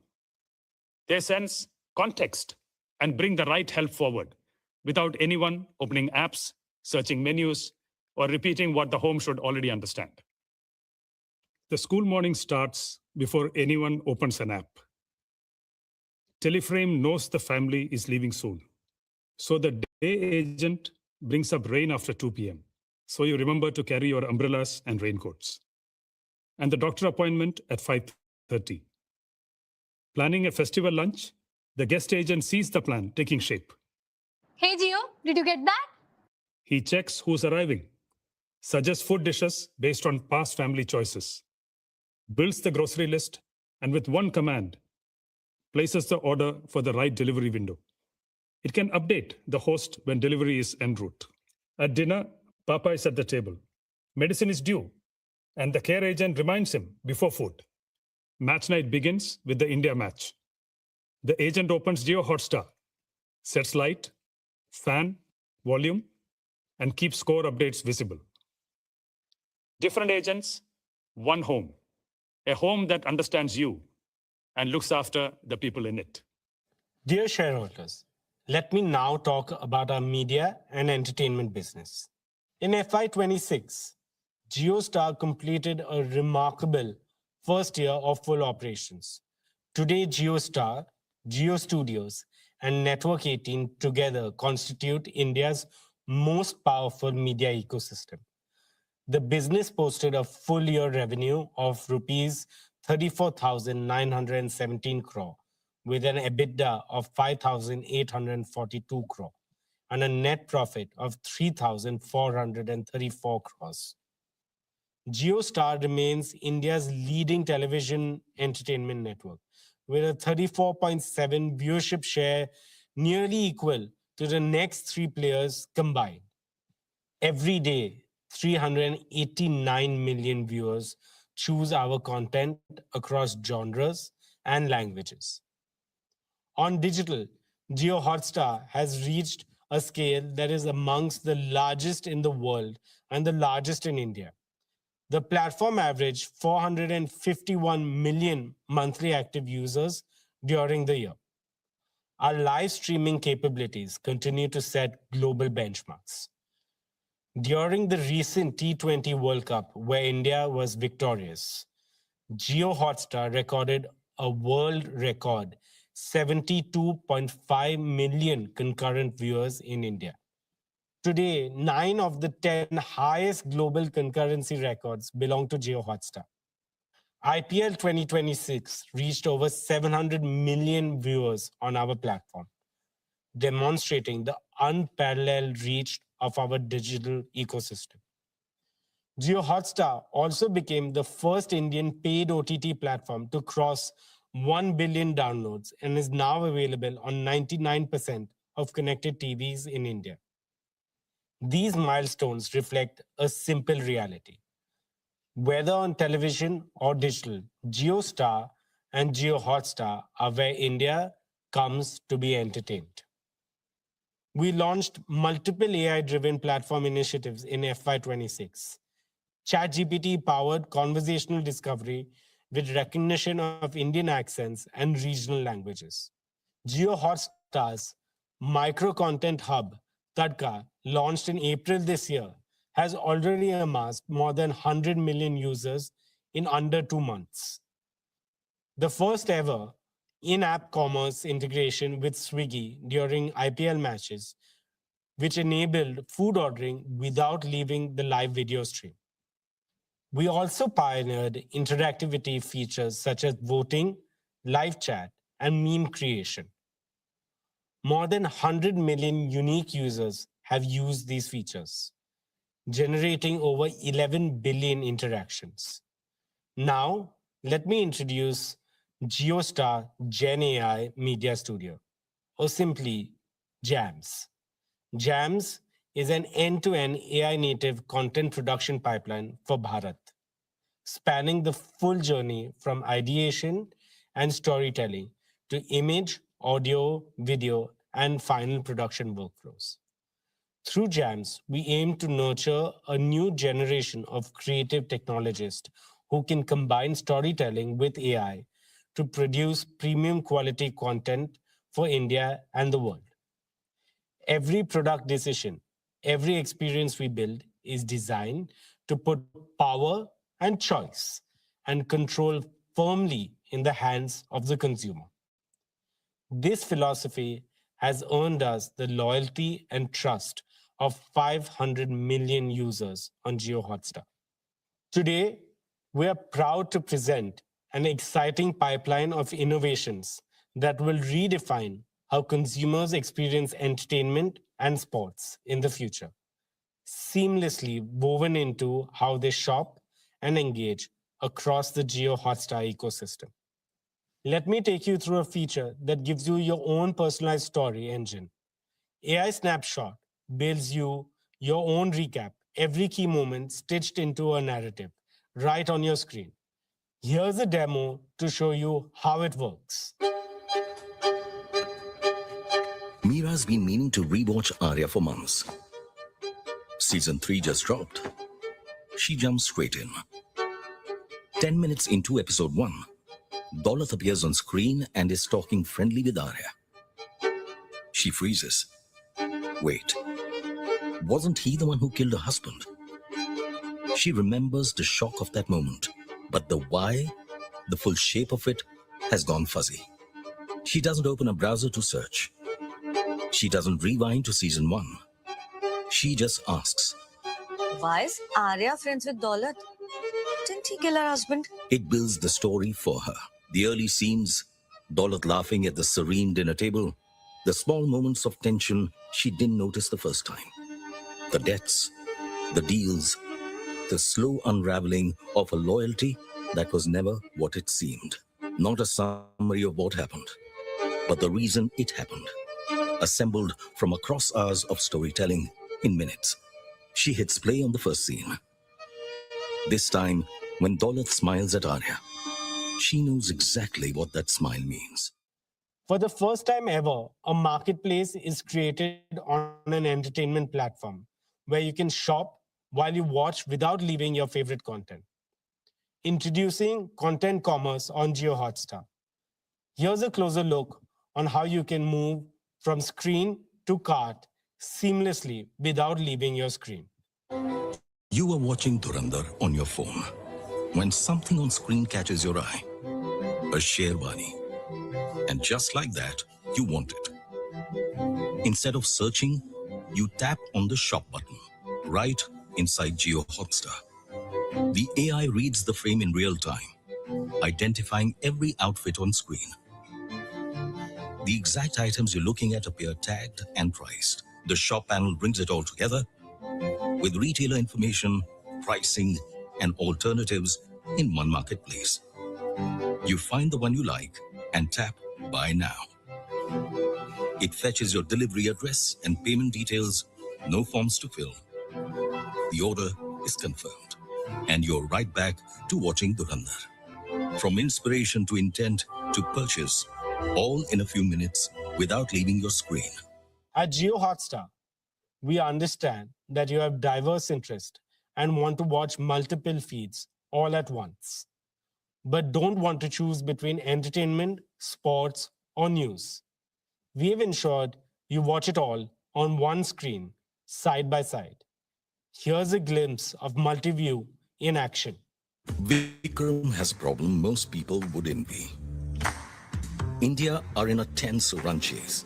S7: They sense context and bring the right help forward without anyone opening apps, searching menus, or repeating what the home should already understand. The school morning starts before anyone opens an app. Teleframe knows the family is leaving soon. So the day agent brings up rain after 2 p.m. So you remember to carry your umbrellas and raincoats. And the doctor appointment at 5:30. Planning a festival lunch, the guest agent sees the plan taking shape.
S6: Hey Jio, did you get that?
S7: He checks who's arriving, suggests food dishes based on past family choices, builds the grocery list, and with one command, places the order for the right delivery window. It can update the host when delivery is en route. At dinner, Papa is at the table. Medicine is due, and the care agent reminds him before food. Match night begins with the India match. The agent opens Jio Hotstar, sets light, fan, volume, and keeps score updates visible. Different agents, one home. A home that understands you and looks after the people in it.
S2: Dear shareholders, let me now talk about our media and entertainment business. In FY26, JioStar completed a remarkable first year of full operations. Today, JioStar, Jio Studios, and Network 18 together constitute India's most powerful media ecosystem. The business posted a full year revenue of rupees 34,917 crore with an EBITDA of 5,842 crore, and a net profit of 3,434 crores. JioStar remains India's leading television entertainment network, with a 34.7 viewership share, nearly equal to the next three players combined. Every day, 389 million viewers choose our content across genres and languages. On digital, Jio Hotstar has reached a scale that is amongst the largest in the world and the largest in India. The platform averaged 451 million monthly active users during the year. Our live streaming capabilities continue to set global benchmarks. During the recent T20 World Cup, where India was victorious, Jio Hotstar recorded a world record 72.5 million concurrent viewers in India. Today, 9 of the 10 highest global concurrency records belong to Jio Hotstar. IPL 2026 reached over 700 million viewers on our platform, demonstrating the unparalleled reach of our digital ecosystem. Jio Hotstar also became the first Indian paid OTT platform to cross 1 billion downloads and is now available on 99% of connected TVs in India. These milestones reflect a simple reality. Whether on television or digital, JioStar and Jio Hotstar are where India comes to be entertained. We launched multiple AI-driven platform initiatives in FY26. ChatGPT-powered conversational discovery with recognition of Indian accents and regional languages. Jio Hotstar's micro-content hub, Tadka, launched in April this year, has already amassed more than 100 million users in under 2 months. The first ever in-app commerce integration with Swiggy during IPL matches, which enabled food ordering without leaving the live video stream. We also pioneered interactivity features such as voting, live chat, and meme creation. More than 100 million unique users have used these features, generating over 11 billion interactions. Now, let me introduce JioStar Gen AI Media Studio, or simply JAMS. JAMS is an end-to-end AI-native content production pipeline for Bharat, spanning the full journey from ideation and storytelling to image, audio, video, and final production workflows. Through JAMS, we aim to nurture a new generation of creative technologists who can combine storytelling with AI to produce premium quality content for India and the world. Every product decision, every experience we build is designed to put power and choice and control firmly in the hands of the consumer. This philosophy has earned us the loyalty and trust of 500 million users on Jio Hotstar. Today, we are proud to present an exciting pipeline of innovations that will redefine how consumers experience entertainment and sports in the future, seamlessly woven into how they shop and engage across the Jio Hotstar ecosystem. Let me take you through a feature that gives you your own personalized story engine. AI Snapshot builds you your own recap, every key moment stitched into a narrative, right on your screen. Here's a demo to show you how it works.
S3: Meera's been meaning to rewatch Arya for months. Season 3 just dropped. She jumps straight in. 10 minutes into episode 1, Daulat appears on screen and is talking friendly with Arya. She freezes. Wait, wasn't he the one who killed her husband? She remembers the shock of that moment, but the why, the full shape of it, has gone fuzzy. She doesn't open a browser to search. She doesn't rewind to season 1. She just asks,
S10: why is Arya friends with Daulat? Didn't he kill her husband?
S3: It builds the story for her. The early scenes, Daulat laughing at the serene dinner table, The small moments of tension she didn't notice the first time. The debts, the deals, the slow unraveling of a loyalty that was never what it seemed. Not a summary of what happened, but the reason it happened, assembled from across hours of storytelling in minutes. She hits play on the first scene. This time, when Daulat smiles at Arya, she knows exactly what that smile means.
S2: For the first time ever, a marketplace is created on an entertainment platform where you can shop while you watch without leaving your favorite content. Introducing content commerce on Jio Hotstar. Here's a closer look on how you can move from screen to cart seamlessly without leaving your screen.
S3: You are watching Dhurandhar on your phone when something on screen catches your eye, a Sherwani. And just like that, you want it. Instead of searching, you tap on the shop button right inside Jio Hotstar. The AI reads the frame in real time, identifying every outfit on screen. The exact items you're looking at appear tagged and priced. The shop panel brings it all together with retailer information, pricing, and alternatives in one marketplace. You find the one you like and tap Buy Now. It fetches your delivery address and payment details, no forms to fill. The order is confirmed, and you're right back to watching Dhurandhar. From inspiration to intent to purchase, all in a few minutes without leaving your screen.
S2: At Jio Hotstar, we understand that you have diverse interests and want to watch multiple feeds all at once, but don't want to choose between entertainment, sports, or news. We have ensured you watch it all on one screen, side by side. Here's a glimpse of multi-view in action.
S3: Vikram has a problem most people would envy. India are in a tense run chase.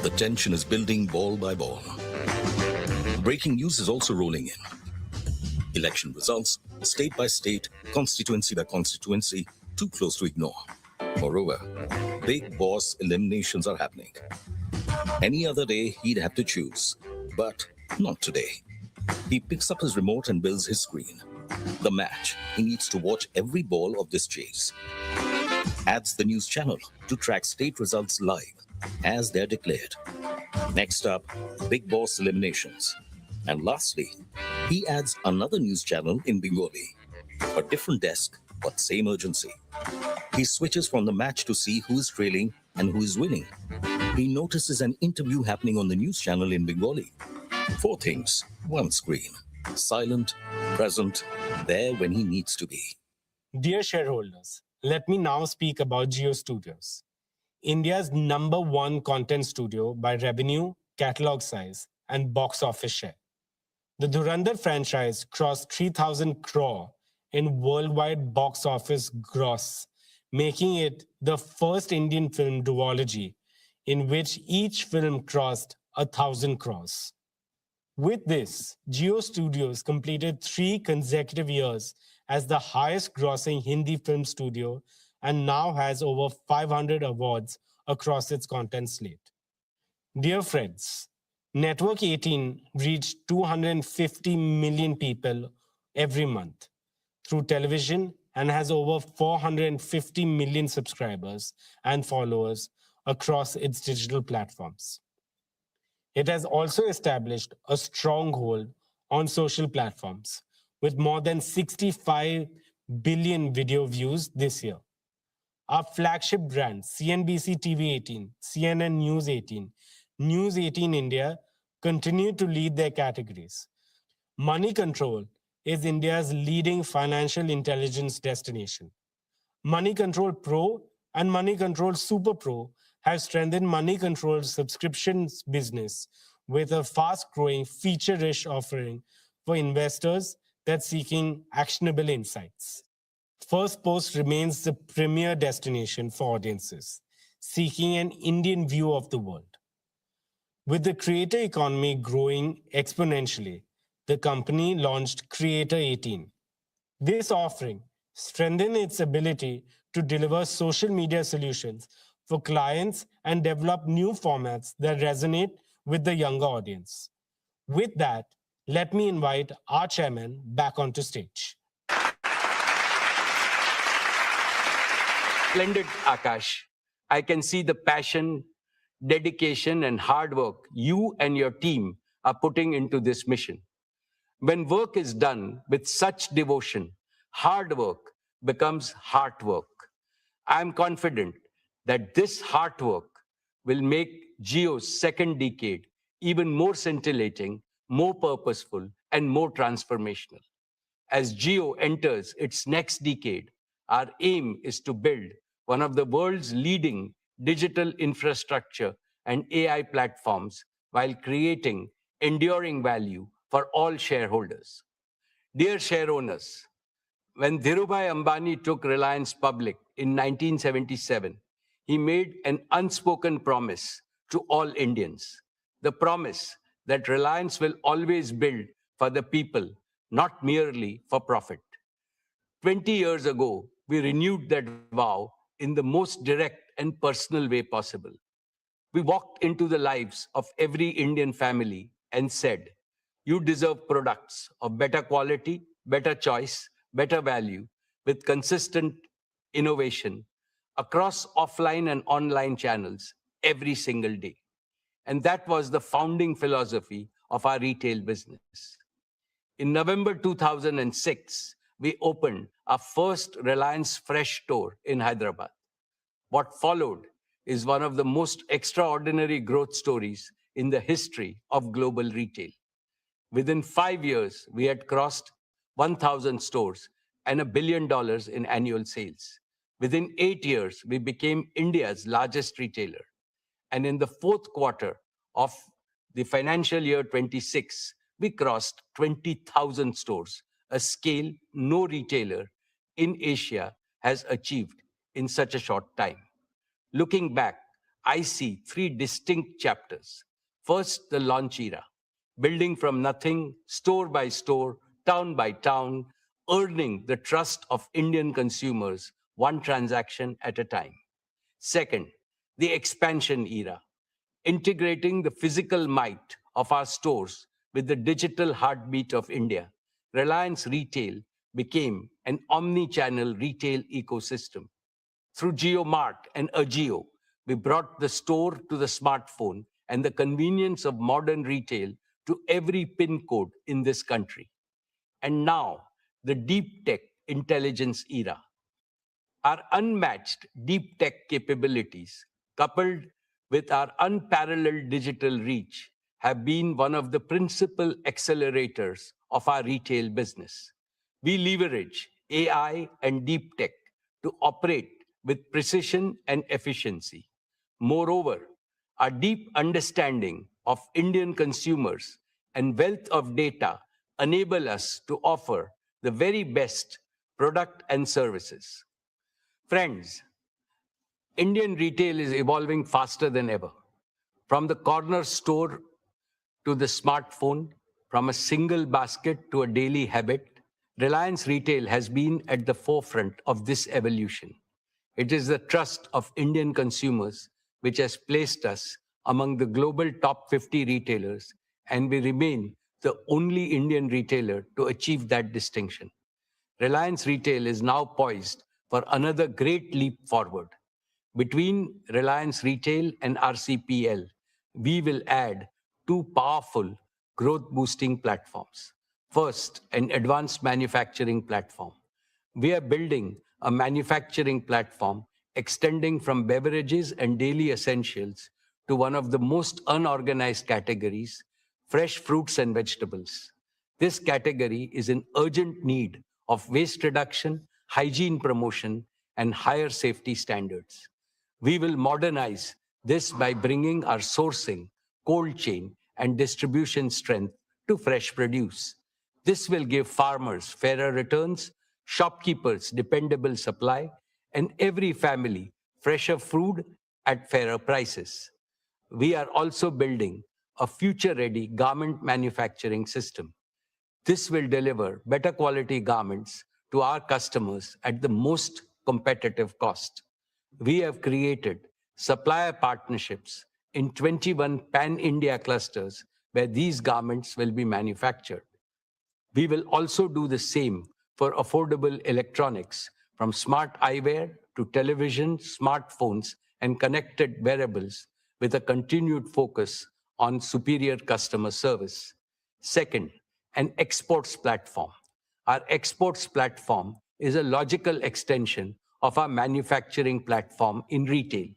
S3: The tension is building ball by ball. Breaking news is also rolling in. Election results, state by state, constituency by constituency, too close to ignore. Moreover, big boss eliminations are happening. Any other day, he'd have to choose, but not today. He picks up his remote and builds his screen. The match, he needs to watch every ball of this chase. Adds the news channel to track state results live as they're declared. Next up, big boss eliminations. And lastly, he adds another news channel in Bengali. A different desk, but same urgency. He switches from the match to see who is trailing and who is winning. He notices an interview happening on the news channel in Bengali. 4 things, 1 screen. Silent, present, there when he needs to be.
S2: Dear shareholders, let me now speak about Jio Studios, India's #1 content studio by revenue, catalog size, and box office share. The Dhurandhar franchise crossed 3,000 crore in worldwide box office gross, making it the first Indian film duology in which each film crossed 1,000 crores. With this, Jio Studios completed 3 consecutive years as the highest grossing Hindi film studio and now has over 500 awards across its content slate. Dear friends, Network 18 reached 250 million people every month through television and has over 450 million subscribers and followers across its digital platforms. It has also established a stronghold on social platforms with more than 65 billion video views this year. Our flagship brands, CNBC TV 18, CNN News 18, News 18 India, continue to lead their categories. Money Control is India's leading financial intelligence destination. Money Control Pro and Money Control Super Pro have strengthened Money Control's subscriptions business with a fast-growing, feature-rich offering for investors that's seeking actionable insights. First Post remains the premier destination for audiences seeking an Indian view of the world. With the creator economy growing exponentially, the company launched Creator 18. This offering strengthened its ability to deliver social media solutions for clients and develop new formats that resonate with the younger audience. With that, let me invite our chairman back onto stage.
S1: Splendid, Akash. I can see the passion, dedication, and hard work you and your team are putting into this mission. When work is done with such devotion, hard work becomes heart work. I am confident that this heart work will make Jio's second decade even more scintillating, more purposeful, and more transformational. As Jio enters its next decade, our aim is to build one of the world's leading digital infrastructure and AI platforms while creating enduring value for all shareholders. Dear shareowners, when Dhirubhai Ambani took Reliance public in 1977, he made an unspoken promise to all Indians. The promise that Reliance will always build for the people, not merely for profit. 20 years ago, we renewed that vow in the most direct and personal way possible. We walked into the lives of every Indian family and said, you deserve products of better quality, better choice, better value, with consistent innovation across offline and online channels every single day. And that was the founding philosophy of our retail business. In November 2006, we opened our first Reliance Fresh store in Hyderabad. What followed is one of the most extraordinary growth stories in the history of global retail. Within 5 years, we had crossed 1,000 stores and $1 billion in annual sales. Within 8 years, we became India's largest retailer. And in the fourth quarter of the financial year 26, we crossed 20,000 stores, a scale no retailer in Asia has achieved in such a short time. Looking back, I see 3 distinct chapters. First, the launch era, building from nothing, store by store, town by town, earning the trust of Indian consumers, one transaction at a time. Second, the expansion era, integrating the physical might of our stores with the digital heartbeat of India. Reliance Retail became an omni-channel retail ecosystem. Through JioMart and Ajio, we brought the store to the smartphone and the convenience of modern retail to every pin code in this country. And now, the deep tech intelligence era. Our unmatched deep tech capabilities, coupled with our unparalleled digital reach, have been one of the principal accelerators of our retail business. We leverage AI and deep tech to operate with precision and efficiency. Moreover, our deep understanding of Indian consumers and wealth of data enable us to offer the very best product and services. Friends, Indian retail is evolving faster than ever. From the corner store to the smartphone, from a single basket to a daily habit, Reliance Retail has been at the forefront of this evolution. It is the trust of Indian consumers which has placed us among the global top 50 retailers, and we remain the only Indian retailer to achieve that distinction. Reliance Retail is now poised for another great leap forward. Between Reliance Retail and RCPL, we will add 2 powerful growth-boosting platforms. First, an advanced manufacturing platform. We are building a manufacturing platform extending from beverages and daily essentials to one of the most unorganized categories, fresh fruits and vegetables. This category is in urgent need of waste reduction, hygiene promotion, and higher safety standards. We will modernize this by bringing our sourcing, cold chain, and distribution strength to fresh produce. This will give farmers fairer returns, shopkeepers dependable supply, and every family fresher food at fairer prices. We are also building a future-ready garment manufacturing system. This will deliver better quality garments to our customers at the most competitive cost. We have created supplier partnerships in 21 pan-India clusters where these garments will be manufactured. We will also do the same for affordable electronics, from smart eyewear to television, smartphones, and connected wearables, with a continued focus on superior customer service. Second, an exports platform. Our exports platform is a logical extension of our manufacturing platform in retail.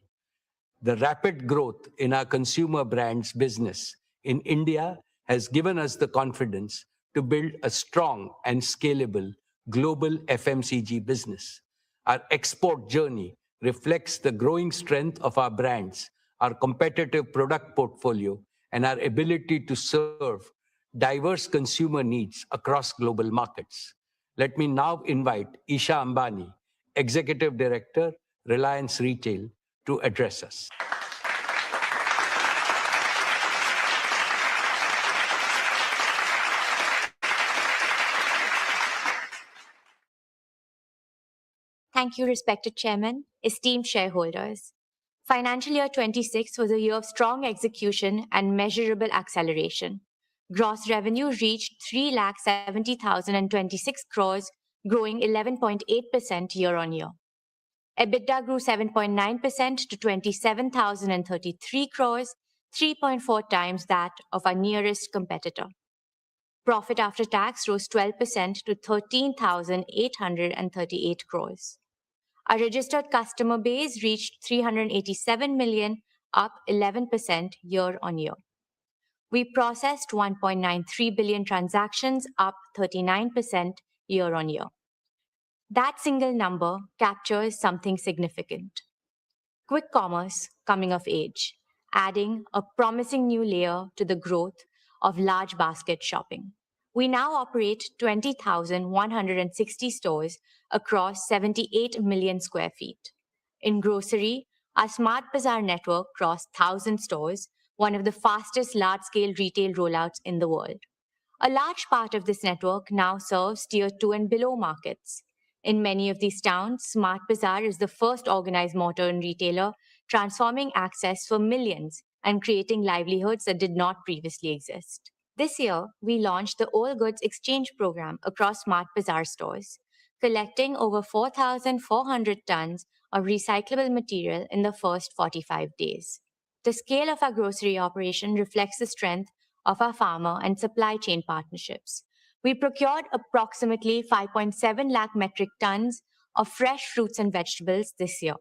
S1: The rapid growth in our consumer brands business in India has given us the confidence to build a strong and scalable global FMCG business. Our export journey reflects the growing strength of our brands, our competitive product portfolio, and our ability to serve diverse consumer needs across global markets. Let me now invite Isha Ambani, Executive Director, Reliance Retail, to address us.
S11: Thank you, respected Chairman, esteemed shareholders. Financial year 26 was a year of strong execution and measurable acceleration. Gross revenue reached 3,70,026 crores, growing 11.8% year-on-year. EBITDA grew 7.9% to 27,033 crores, 3.4 times that of our nearest competitor. Profit after tax rose 12% to 13,838 crores. Our registered customer base reached 387 million, up 11% year-on-year. We processed 1.93 billion transactions, up 39% year-on-year. That single number captures something significant. Quick commerce coming of age, adding a promising new layer to the growth of large basket shopping. We now operate 20,160 stores across 78 million square feet. In grocery, our Smart Bazaar network crossed 1,000 stores, one of the fastest large-scale retail rollouts in the world. A large part of this network now serves Tier 2 and below markets. In many of these towns, Smart Bazaar is the first organized modern retailer, transforming access for millions and creating livelihoods that did not previously exist. This year, we launched the All Goods Exchange program across Smart Bazaar stores, collecting over 4,400 tons of recyclable material in the first 45 days. The scale of our grocery operation reflects the strength of our farmer and supply chain partnerships. We procured approximately 5.7 lakh metric tons of fresh fruits and vegetables this year,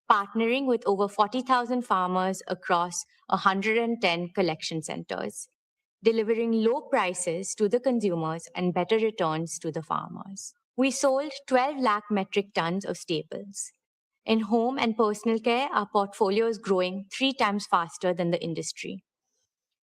S11: partnering with over 40,000 farmers across 110 collection centers, delivering low prices to the consumers and better returns to the farmers. We sold 12 lakh metric tons of staples. In home and personal care, our portfolio is growing 3 times faster than the industry.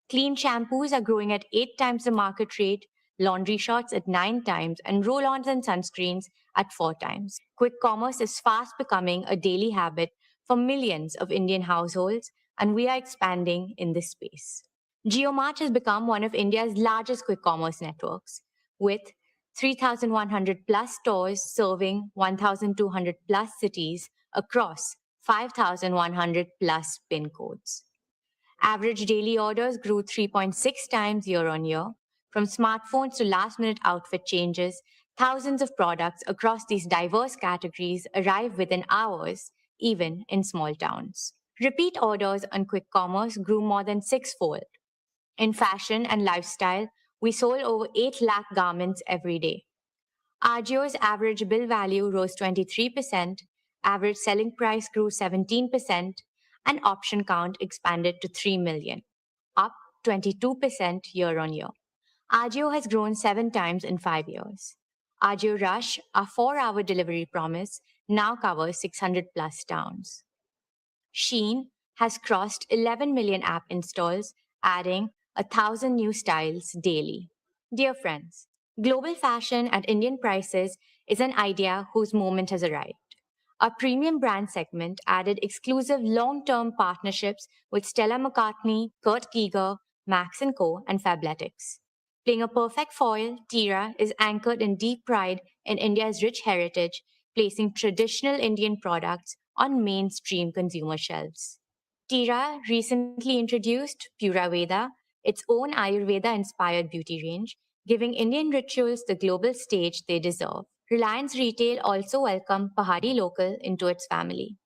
S11: Clean shampoos are growing at 8 times the market rate, laundry shots at 9 times, and roll-ons and sunscreens at 4 times. Quick commerce is fast becoming a daily habit for millions of Indian households, and we are expanding in this space. Jio Mart has become one of India's largest quick commerce networks, with 3,100 plus stores serving 1,200 plus cities across 5,100 plus PIN codes. Average daily orders grew 3.6 times year-on-year. From smartphones to last-minute outfit changes, thousands of products across these diverse categories arrive within hours, even in small towns. Repeat orders on quick commerce grew more than 6-fold. In fashion and lifestyle, we sold over 8 lakh garments every day. Ajio's average bill value rose 23%, average selling price grew 17%, and option count expanded to 3 million, up 22% year-on-year. Ajio has grown 7 times in 5 years. Ajio Rush, our 4-hour delivery promise, now covers 600 plus towns. Shein has crossed 11 million app installs, adding 1,000 new styles daily. Dear friends, global fashion at Indian prices is an idea whose moment has arrived. Our premium brand segment added exclusive long-term partnerships with Stella McCartney, Kurt Geiger, Max & Co. and Fabletics. Playing a perfect foil, Tira is anchored in deep pride in India's rich heritage, placing traditional Indian products on mainstream consumer shelves. Tira recently introduced Pura Veda, its own Ayurveda-inspired beauty range, giving Indian rituals the global stage they deserve. Reliance Retail also welcomed Pahari Local into its family.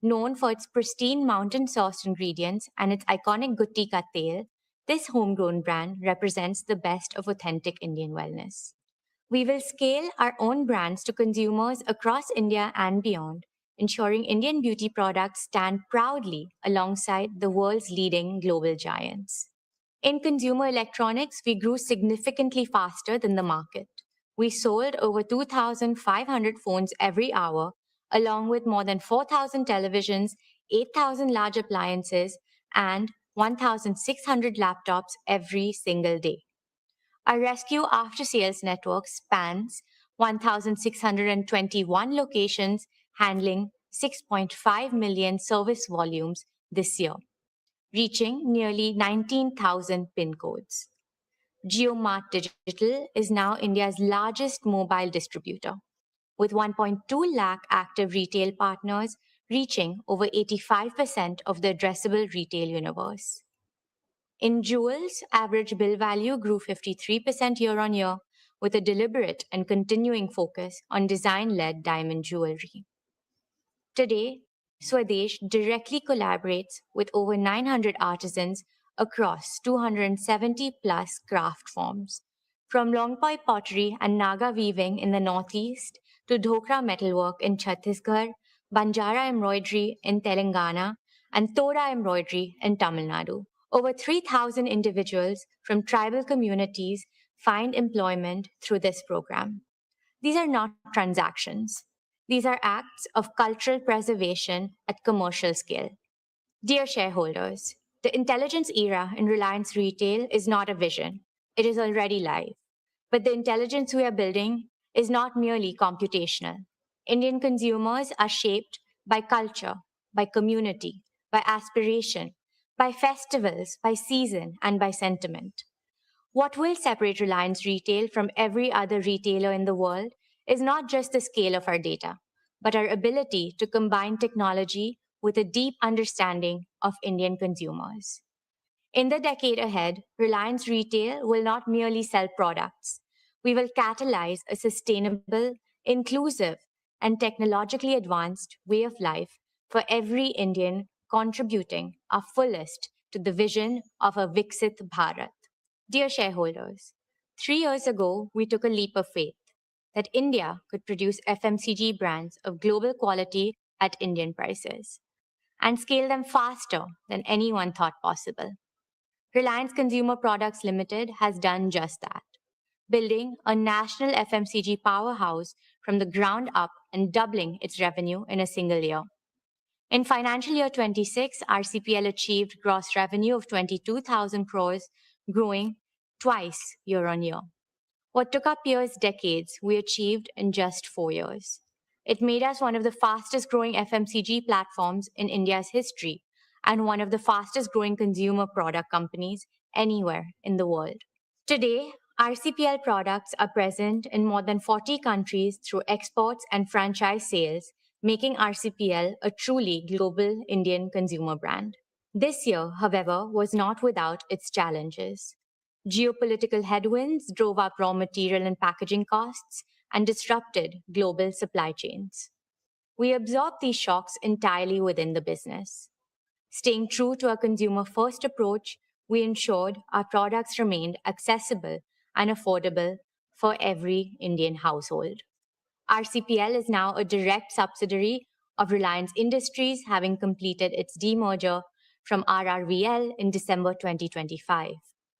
S11: Known for its pristine mountain-sourced ingredients and its iconic Gutti Ka Tel, this homegrown brand represents the best of authentic Indian wellness. We will scale our own brands to consumers across India and beyond, ensuring Indian beauty products stand proudly alongside the world's leading global giants. In consumer electronics, we grew significantly faster than the market. We sold over 2,500 phones every hour, along with more than 4,000 televisions, 8,000 large appliances, and 1,600 laptops every single day. Our rescue after-sales network spans 1,621 locations, handling 6.5 million service volumes this year, reaching nearly 19,000 PIN codes. JioMart Digital is now India's largest mobile distributor, with 1.2 lakh active retail partners reaching over 85% of the addressable retail universe. In jewels, average bill value grew 53% year-on-year, with a deliberate and continuing focus on design-led diamond jewelry. Today, Swadesh directly collaborates with over 900 artisans across 270-plus craft forms, from Longpoi pottery and Naga weaving in the northeast to Dhokra metalwork in Chhattisgarh, Banjara embroidery in Telangana, and Toda embroidery in Tamil Nadu. Over 3,000 individuals from tribal communities find employment through this program. These are not transactions. These are acts of cultural preservation at commercial scale. Dear shareholders, the intelligence era in Reliance Retail is not a vision. It is already live. But the intelligence we are building is not merely computational. Indian consumers are shaped by culture, by community, by aspiration, by festivals, by season, and by sentiment. What will separate Reliance Retail from every other retailer in the world is not just the scale of our data, but our ability to combine technology with a deep understanding of Indian consumers. In the decade ahead, Reliance Retail will not merely sell products. We will catalyze a sustainable, inclusive, and technologically advanced way of life for every Indian, contributing our fullest to the vision of a Viksit Bharat. Dear shareholders, 3 years ago, we took a leap of faith that India could produce FMCG brands of global quality at Indian prices and scale them faster than anyone thought possible. Reliance Consumer Products Limited has done just that, building a national FMCG powerhouse from the ground up and doubling its revenue in a single year. In financial year 26, RCPL achieved gross revenue of 22,000 crores, growing twice year-on-year. What took our peers decades, we achieved in just 4 years. It made us one of the fastest growing FMCG platforms in India's history and one of the fastest growing consumer product companies anywhere in the world. Today, RCPL products are present in more than 40 countries through exports and franchise sales, making RCPL a truly global Indian consumer brand. This year, however, was not without its challenges. Geopolitical headwinds drove up raw material and packaging costs and disrupted global supply chains. We absorbed these shocks entirely within the business. Staying true to our consumer-first approach, we ensured our products remained accessible and affordable for every Indian household. RCPL is now a direct subsidiary of Reliance Industries, having completed its demerger from RRVL in December 2025.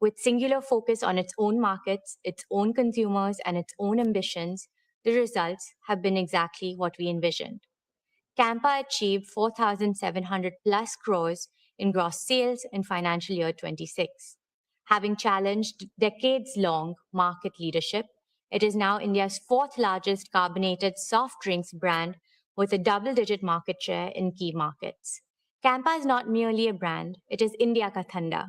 S11: With singular focus on its own markets, its own consumers, and its own ambitions, the results have been exactly what we envisioned. Campa achieved 4,700 plus crores in gross sales in financial year 26. Having challenged decades-long market leadership, it is now India's fourth largest carbonated soft drinks brand with a double-digit market share in key markets. Campa is not merely a brand, it is India Ka Thanda.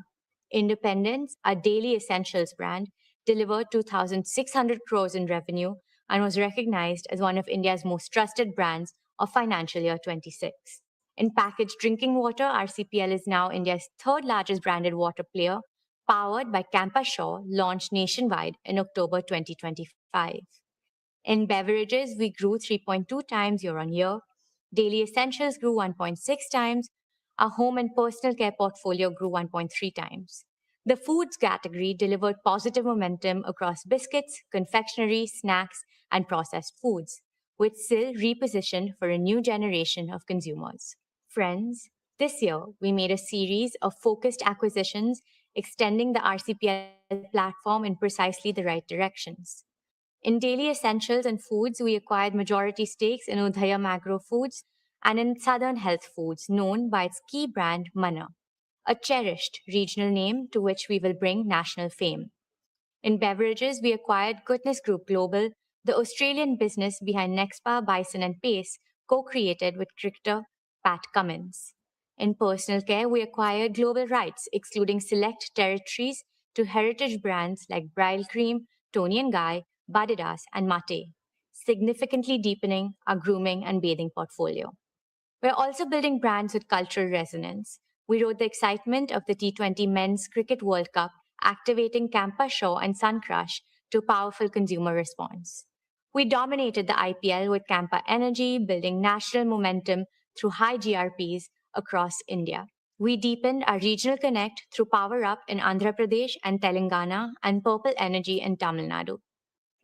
S11: Independence, our daily essentials brand, delivered 2,600 crores in revenue and was recognized as one of India's most trusted brands of financial year 26. In packaged drinking water, RCPL is now India's third largest branded water player, powered by Campa Shaw, launched nationwide in October 2025. In beverages, we grew 3.2 times year on year. Daily essentials grew 1.6 times. Our home and personal care portfolio grew 1.3 times. The foods category delivered positive momentum across biscuits, confectionery, snacks, and processed foods, with SIL repositioned for a new generation of consumers. Friends, this year we made a series of focused acquisitions, extending the RCPL platform in precisely the right directions. In daily essentials and foods, we acquired majority stakes in Udhaya Magro Foods and in Southern Health Foods, known by its key brand Manna, a cherished regional name to which we will bring national fame. In beverages, we acquired Goodness Group Global, the Australian business behind Nexpa, Bison and Pace, co-created with cricketer Pat Cummins. In personal care, we acquired global rights, excluding select territories, to heritage brands like Bridal Cream, Toni & Guy, Badidas, and Mate, significantly deepening our grooming and bathing portfolio. We're also building brands with cultural resonance. We rode the excitement of the T20 Men's Cricket World Cup, activating Campa Shaw and Sun Crush to powerful consumer response. We dominated the IPL with Campa Energy, building national momentum through high GRPs across India. We deepened our regional connect through Power Up in Andhra Pradesh and Telangana and Purple Energy in Tamil Nadu.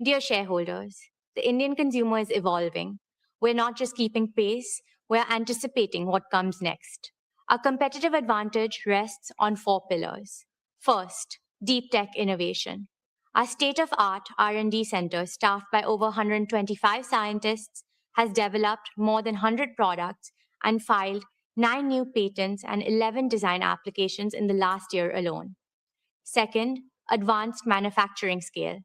S11: Dear shareholders, the Indian consumer is evolving. We're not just keeping pace, we're anticipating what comes next. Our competitive advantage rests on 4 pillars. First, deep tech innovation. Our state-of-art R&D center, staffed by over 125 scientists, has developed more than 100 products and filed 9 new patents and 11 design applications in the last year alone. Second, advanced manufacturing scale.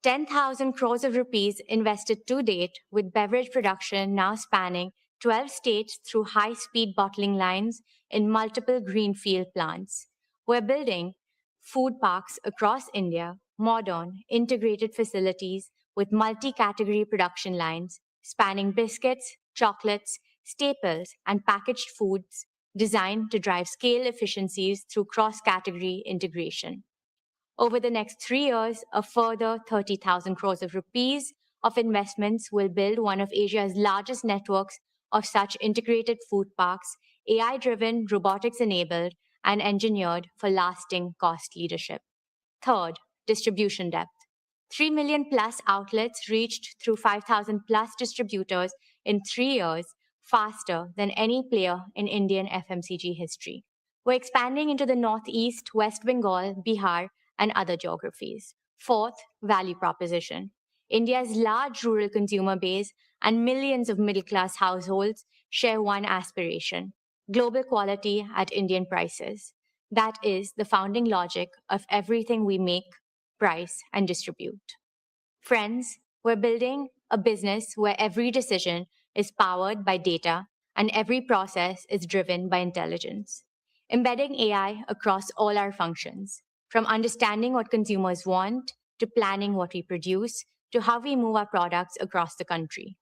S11: 10,000 crores of rupees invested to date, with beverage production now spanning 12 states through high-speed bottling lines in multiple greenfield plants. We're building food parks across India, modern, integrated facilities with multi-category production lines spanning biscuits, chocolates, staples, and packaged foods designed to drive scale efficiencies through cross-category integration. Over the next 3 years, a further 30,000 crores of rupees of investments will build one of Asia's largest networks of such integrated food parks, AI-driven, robotics-enabled, and engineered for lasting cost leadership. Third, distribution depth. 3 million plus outlets reached through 5,000 plus distributors in 3 years, faster than any player in Indian FMCG history. We're expanding into the Northeast, West Bengal, Bihar, and other geographies. Fourth, value proposition. India's large rural consumer base and millions of middle-class households share one aspiration: global quality at Indian prices. That is the founding logic of everything we make, price, and distribute. Friends, we're building a business where every decision is powered by data and every process is driven by intelligence. Embedding AI across all our functions, from understanding what consumers want, to planning what we produce, to how we move our products across the country.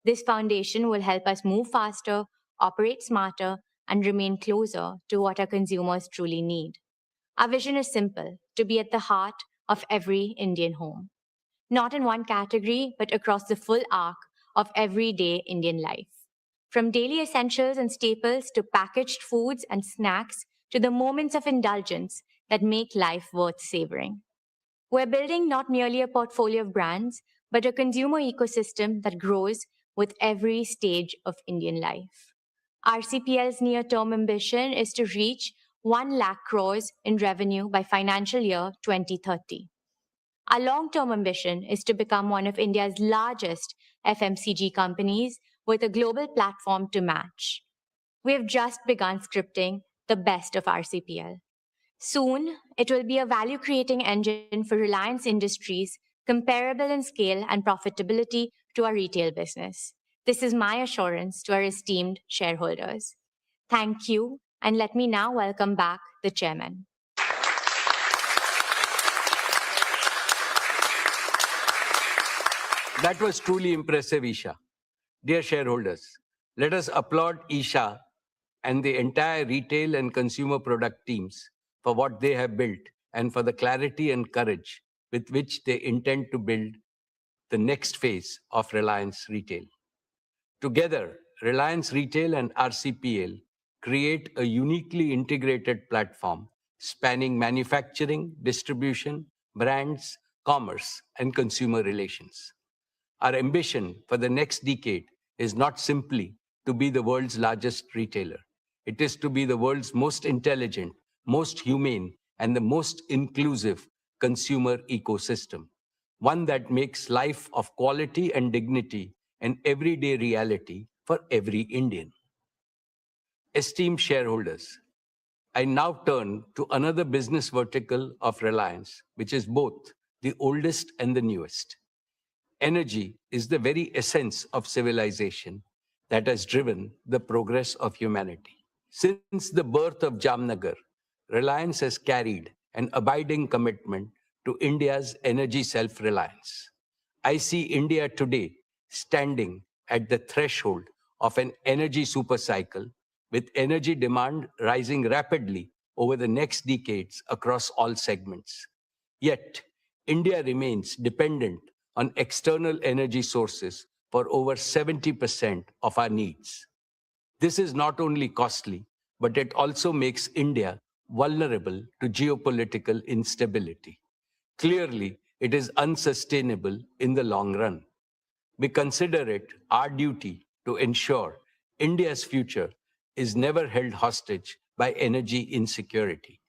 S11: This foundation will help us move faster, operate smarter, and remain closer to what our consumers truly need. Our vision is simple: to be at the heart of every Indian home. Not in one category, but across the full arc of everyday Indian life. From daily essentials and staples to packaged foods and snacks to the moments of indulgence that make life worth savoring. We're building not merely a portfolio of brands, but a consumer ecosystem that grows with every stage of Indian life. RCPL's near-term ambition is to reach 1 lakh crores in revenue by financial year 2030. Our long-term ambition is to become one of India's largest FMCG companies with a global platform to match. We have just begun scripting the best of RCPL. Soon, it will be a value-creating engine for Reliance Industries, comparable in scale and profitability to our retail business. This is my assurance to our esteemed shareholders. Thank you, and let me now welcome back the chairman.
S1: That was truly impressive, Isha. Dear shareholders, let us applaud Isha and the entire retail and consumer product teams for what they have built and for the clarity and courage with which they intend to build the next phase of Reliance Retail. Together, Reliance Retail and RCPL create a uniquely integrated platform spanning manufacturing, distribution, brands, commerce, and consumer relations. Our ambition for the next decade is not simply to be the world's largest retailer. It is to be the world's most intelligent, most humane, and the most inclusive consumer ecosystem, one that makes life of quality and dignity an everyday reality for every Indian. Esteemed shareholders, I now turn to another business vertical of Reliance, which is both the oldest and the newest. Energy is the very essence of civilization that has driven the progress of humanity. Since the birth of Jamnagar, Reliance has carried an abiding commitment to India's energy self-reliance. I see India today standing at the threshold of an energy supercycle, with energy demand rising rapidly over the next decades across all segments. Yet, India remains dependent on external energy sources for over 70% of our needs. This is not only costly, but it also makes India vulnerable to geopolitical instability. Clearly, it is unsustainable in the long run. We consider it our duty to ensure India's future is never held hostage by energy insecurity.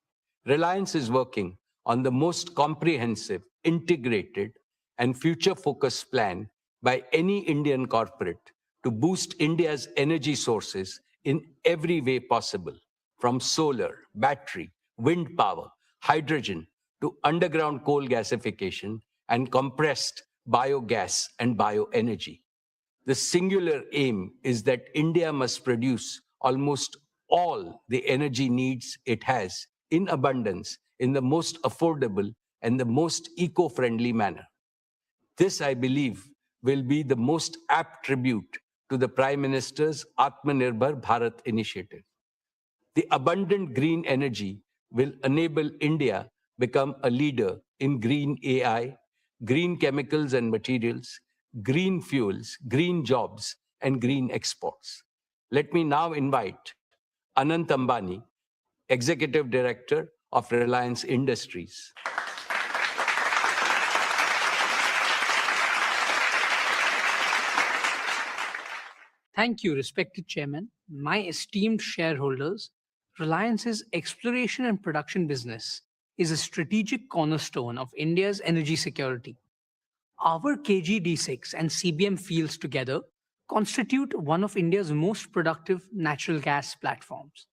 S1: Reliance is working on the most comprehensive, integrated, and future-focused plan by any Indian corporate to boost India's energy sources in every way possible, from solar, battery, wind power, hydrogen, to underground coal gasification and compressed biogas and bioenergy. The singular aim is that India must produce almost all the energy needs it has in abundance in the most affordable and the most eco-friendly manner. This, I believe, will be the most apt tribute to the Prime Minister's Atmanirbhar Bharat initiative. The abundant green energy will enable India become a leader in green AI, green chemicals and materials, green fuels, green jobs, and green exports. Let me now invite Anant Ambani, Executive Director of Reliance Industries.
S12: Thank you, respected Chairman. My esteemed shareholders, Reliance's exploration and production business is a strategic cornerstone of India's energy security. Our KG-D6 and CBM fields together constitute one of India's most productive natural gas platforms.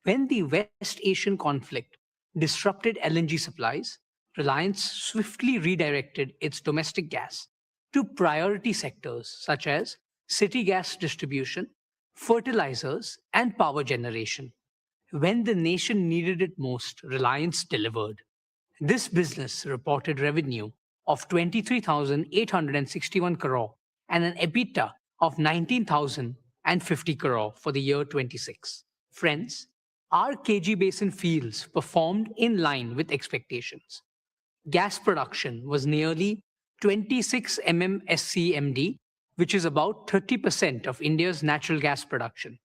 S12: When the West Asian conflict disrupted LNG supplies, Reliance swiftly redirected its domestic gas to priority sectors such as city gas distribution, fertilizers, and power generation. When the nation needed it most, Reliance delivered. This business reported revenue of 23,861 crore and an EBITDA of 19,050 crore for the year 26. Friends, our KG Basin fields performed in line with expectations. Gas production was nearly 26 MMSCMD, which is about 30% of India's natural gas production.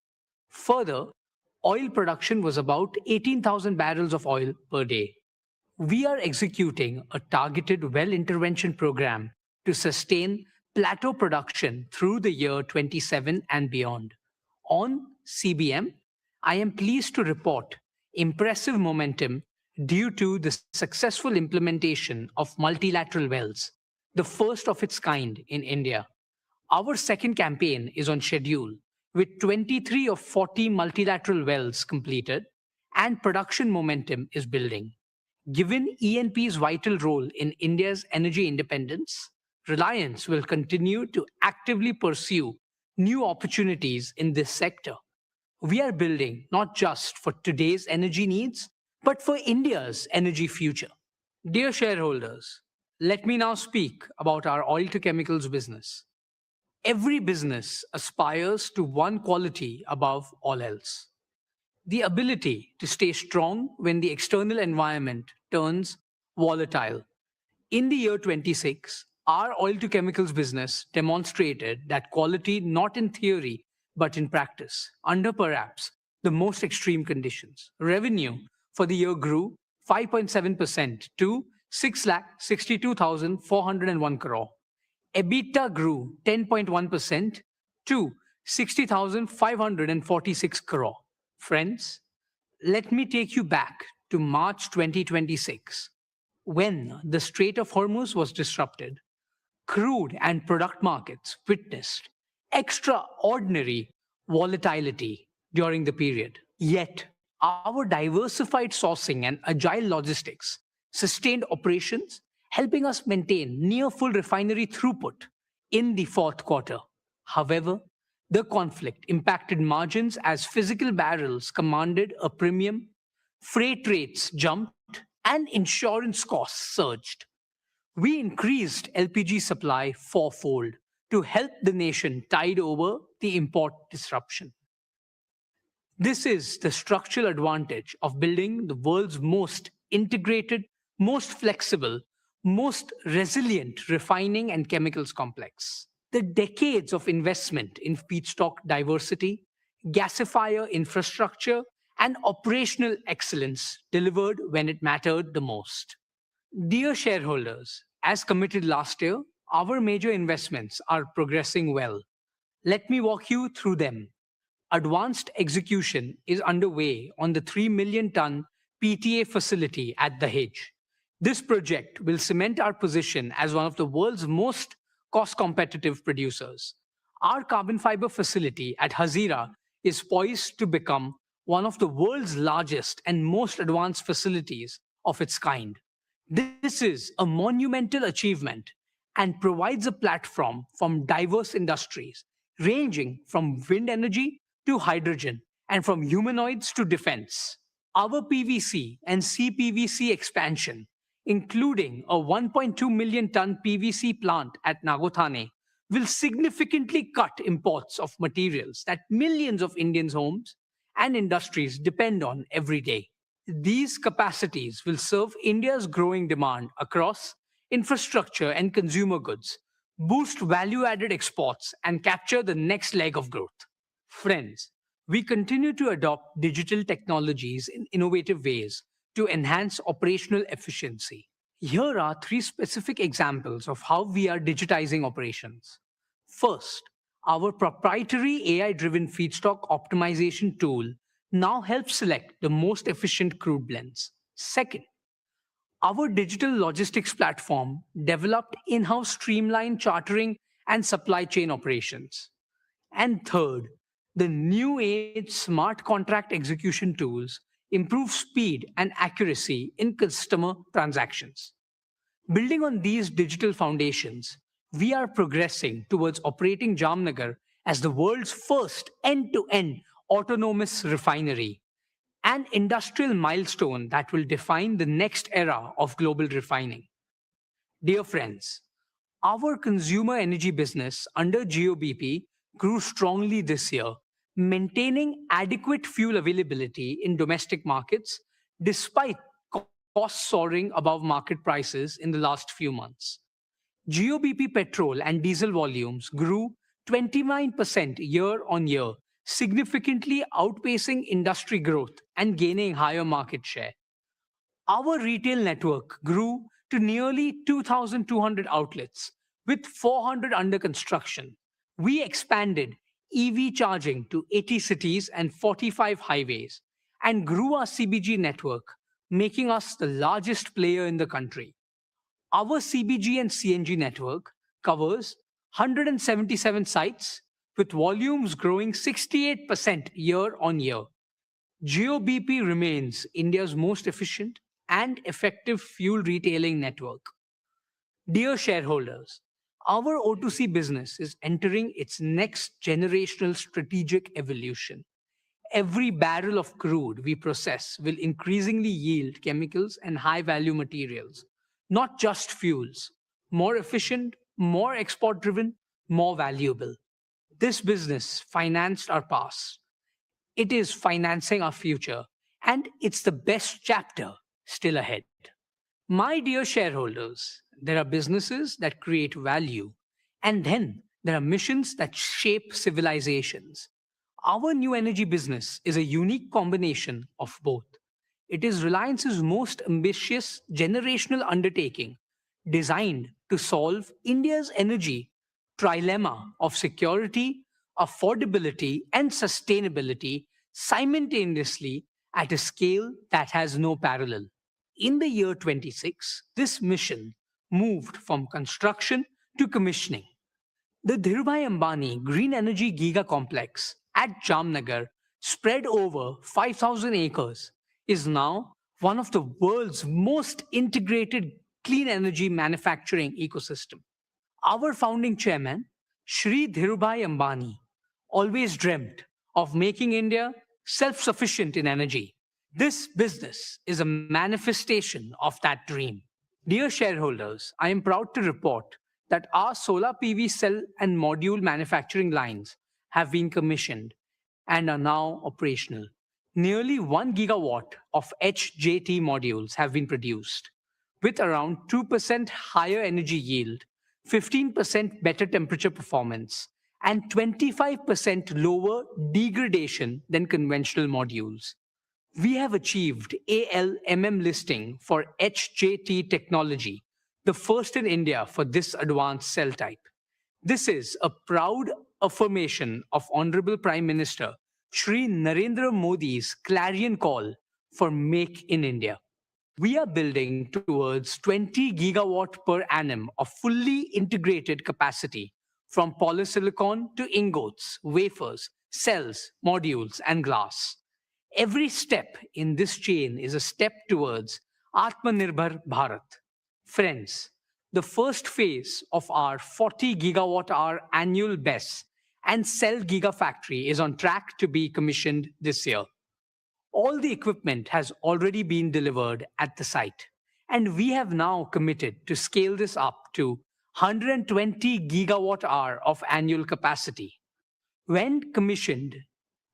S12: Further, oil production was about 18,000 barrels of oil per day. We are executing a targeted well intervention program to sustain plateau production through the year 27 and beyond. On CBM, I am pleased to report impressive momentum due to the successful implementation of multilateral wells, the first of its kind in India. Our second campaign is on schedule, with 23 of 40 multilateral wells completed, and production momentum is building. Given ENP's vital role in India's energy independence, Reliance will continue to actively pursue new opportunities in this sector. We are building not just for today's energy needs, but for India's energy future. Dear shareholders, let me now speak about our oil to chemicals business. Every business aspires to one quality above all else: the ability to stay strong when the external environment turns volatile. In the year 26, our oil to chemicals business demonstrated that quality not in theory but in practice, under perhaps the most extreme conditions. Revenue for the year grew 5.7% to 6,62,401 crore. EBITDA grew 10.1% to 60,546 crore. Friends, let me take you back to March 2026, when the Strait of Hormuz was disrupted. Crude and product markets witnessed extraordinary volatility during the period. Yet, our diversified sourcing and agile logistics sustained operations, helping us maintain near full refinery throughput in the fourth quarter. However, the conflict impacted margins as physical barrels commanded a premium, freight rates jumped, and insurance costs surged. We increased LPG supply fourfold to help the nation tide over the import disruption. This is the structural advantage of building the world's most integrated, most flexible, most resilient refining and chemicals complex. The decades of investment in feedstock diversity, gasifier infrastructure, and operational excellence delivered when it mattered the most. Dear shareholders, as committed last year, our major investments are progressing well. Let me walk you through them. Advanced execution is underway on the 3 million ton PTA facility at Dahej. This project will cement our position as one of the world's most cost-competitive producers. Our carbon fiber facility at Hazira is poised to become one of the world's largest and most advanced facilities of its kind. This is a monumental achievement and provides a platform from diverse industries, ranging from wind energy to hydrogen and from humanoids to defense. Our PVC and CPVC expansion, including a 1.2 million ton PVC plant at Nagothane, will significantly cut imports of materials that millions of Indians' homes and industries depend on every day. These capacities will serve India's growing demand across infrastructure and consumer goods, boost value-added exports, and capture the next leg of growth. Friends, we continue to adopt digital technologies in innovative ways to enhance operational efficiency. Here are 3 specific examples of how we are digitizing operations. First, our proprietary AI-driven feedstock optimization tool now helps select the most efficient crude blends. Second, our digital logistics platform developed in-house streamlined chartering and supply chain operations. And third, the new age smart contract execution tools improve speed and accuracy in customer transactions. Building on these digital foundations, we are progressing towards operating Jamnagar as the world's first end-to-end autonomous refinery, an industrial milestone that will define the next era of global refining. Dear friends, our consumer energy business under Jio BP grew strongly this year, maintaining adequate fuel availability in domestic markets despite costs soaring above market prices in the last few months. Jio BP petrol and diesel volumes grew 29% year-on-year, significantly outpacing industry growth and gaining higher market share. Our retail network grew to nearly 2,200 outlets, with 400 under construction. We expanded EV charging to 80 cities and 45 highways, and grew our CBG network, making us the largest player in the country. Our CBG and CNG network covers 177 sites, with volumes growing 68% year-on-year. Jio BP remains India's most efficient and effective fuel retailing network. Dear shareholders, our O2C business is entering its next generational strategic evolution. Every barrel of crude we process will increasingly yield chemicals and high-value materials, not just fuels. More efficient, more export-driven, more valuable. This business financed our past. It is financing our future, and it's the best chapter still ahead. My dear shareholders, there are businesses that create value, and then there are missions that shape civilizations. Our new energy business is a unique combination of both. It is Reliance's most ambitious generational undertaking, designed to solve India's energy trilemma of security, affordability, and sustainability simultaneously at a scale that has no parallel. In the year 26, this mission moved from construction to commissioning. The Dhirubhai Ambani Green Energy Giga Complex at Jamnagar, spread over 5,000 acres, is now one of the world's most integrated clean energy manufacturing ecosystem. Our founding chairman, Shri Dhirubhai Ambani, always dreamt of making India self-sufficient in energy. This business is a manifestation of that dream. Dear shareholders, I am proud to report that our solar PV cell and module manufacturing lines have been commissioned and are now operational. Nearly 1 gigawatt of HJT modules have been produced, with around 2% higher energy yield, 15% better temperature performance, and 25% lower degradation than conventional modules. We have achieved ALMM listing for HJT technology, the first in India for this advanced cell type. This is a proud affirmation of Honorable Prime Minister Shri Narendra Modi's clarion call for Make in India. We are building towards 20 gigawatt per annum of fully integrated capacity from polysilicon to ingots, wafers, cells, modules, and glass. Every step in this chain is a step towards Atmanirbhar Bharat. Friends, the first phase of our 40 gigawatt hour annual BESS and cell gigafactory is on track to be commissioned this year. All the equipment has already been delivered at the site, and we have now committed to scale this up to 120 gigawatt hour of annual capacity. When commissioned,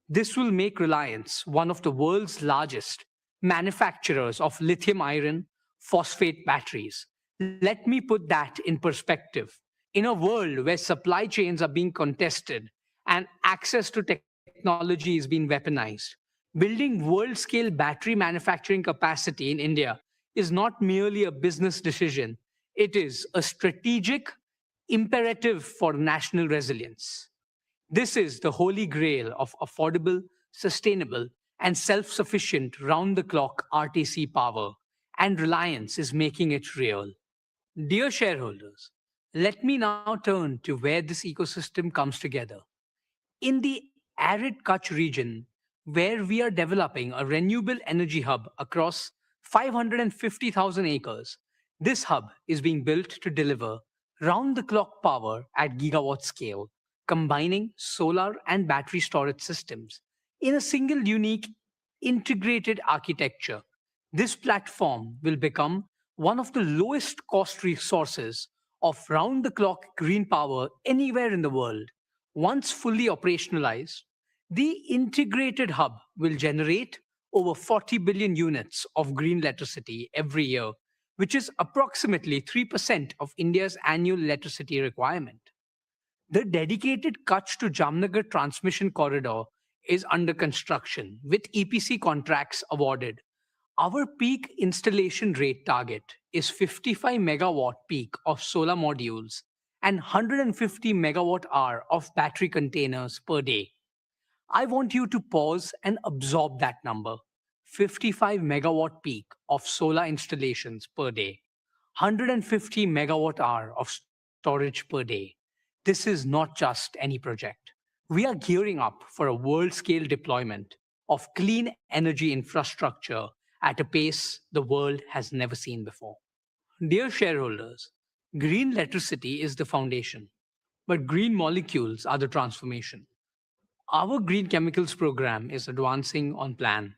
S12: this will make Reliance one of the world's largest manufacturers of lithium iron phosphate batteries. Let me put that in perspective. In a world where supply chains are being contested and access to technology is being weaponized, building world-scale battery manufacturing capacity in India is not merely a business decision. It is a strategic imperative for national resilience. This is the holy grail of affordable, sustainable, and self-sufficient round-the-clock RTC power, and Reliance is making it real. Dear shareholders, let me now turn to where this ecosystem comes together. In the arid Kutch region, where we are developing a renewable energy hub across 550,000 acres, this hub is being built to deliver round-the-clock power at gigawatt scale, combining solar and battery storage systems in a single unique integrated architecture. This platform will become one of the lowest cost resources of round-the-clock green power anywhere in the world. Once fully operationalized, the integrated hub will generate over 40 billion units of green electricity every year, which is approximately 3% of India's annual electricity requirement. The dedicated Kutch to Jamnagar transmission corridor is under construction, with EPC contracts awarded. Our peak installation rate target is 55 megawatt peak of solar modules and 150 megawatt hour of battery containers per day. I want you to pause and absorb that number. 55 megawatt peak of solar installations per day, 150 megawatt hour of storage per day. This is not just any project. We are gearing up for a world-scale deployment of clean energy infrastructure at a pace the world has never seen before. Dear shareholders, green electricity is the foundation, but green molecules are the transformation. Our green chemicals program is advancing on plan.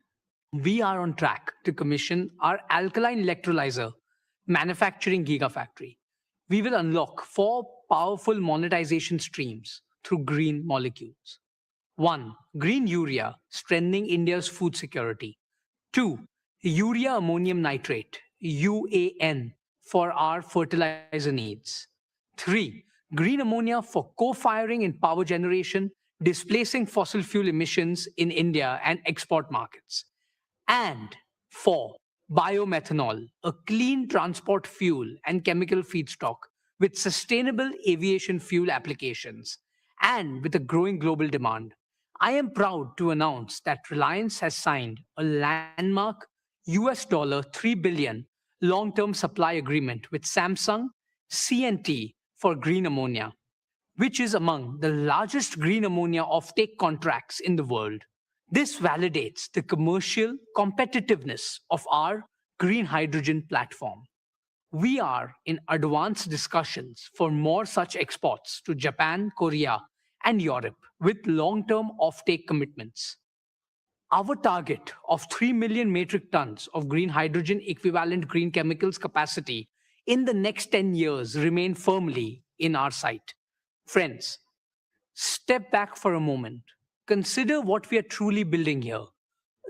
S12: We are on track to commission our alkaline electrolyzer manufacturing gigafactory. We will unlock 4 powerful monetization streams through green molecules. 1. Green urea, strengthening India's food security. 2. Urea ammonium nitrate, UAN, for our fertilizer needs. 3. Green ammonia for co-firing in power generation, displacing fossil fuel emissions in India and export markets. And 4. Biomethanol, a clean transport fuel and chemical feedstock with sustainable aviation fuel applications and with a growing global demand. I am proud to announce that Reliance has signed a landmark $3 billion long-term supply agreement with Samsung C&T for green ammonia, which is among the largest green ammonia offtake contracts in the world. This validates the commercial competitiveness of our green hydrogen platform. We are in advanced discussions for more such exports to Japan, Korea, and Europe with long-term offtake commitments. Our target of 3 million metric tons of green hydrogen equivalent green chemicals capacity in the next 10 years remain firmly in our sight. Friends, step back for a moment. Consider what we are truly building here.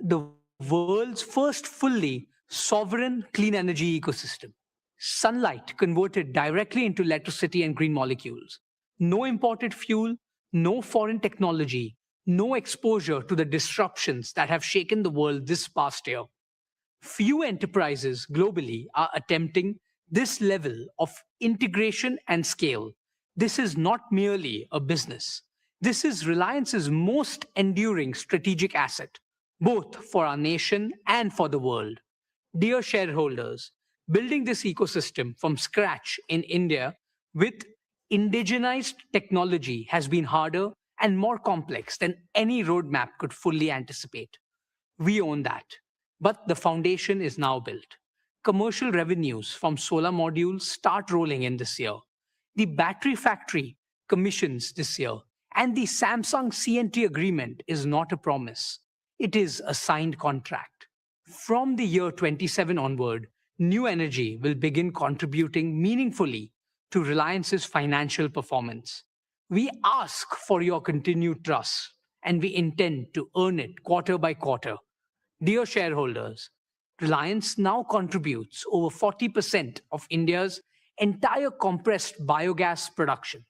S12: The world's first fully sovereign clean energy ecosystem. Sunlight converted directly into electricity and green molecules. No imported fuel, no foreign technology, no exposure to the disruptions that have shaken the world this past year. Few enterprises globally are attempting this level of integration and scale. This is not merely a business. This is Reliance's most enduring strategic asset, both for our nation and for the world. Dear shareholders, building this ecosystem from scratch in India with indigenized technology has been harder and more complex than any roadmap could fully anticipate. We own that. But the foundation is now built. Commercial revenues from solar modules start rolling in this year. The battery factory commissions this year. And the Samsung C&T agreement is not a promise. It is a signed contract. From the year 27 onward, new energy will begin contributing meaningfully to Reliance's financial performance. We ask for your continued trust, and we intend to earn it quarter by quarter. Dear shareholders, Reliance now contributes over 40% of India's entire compressed biogas production.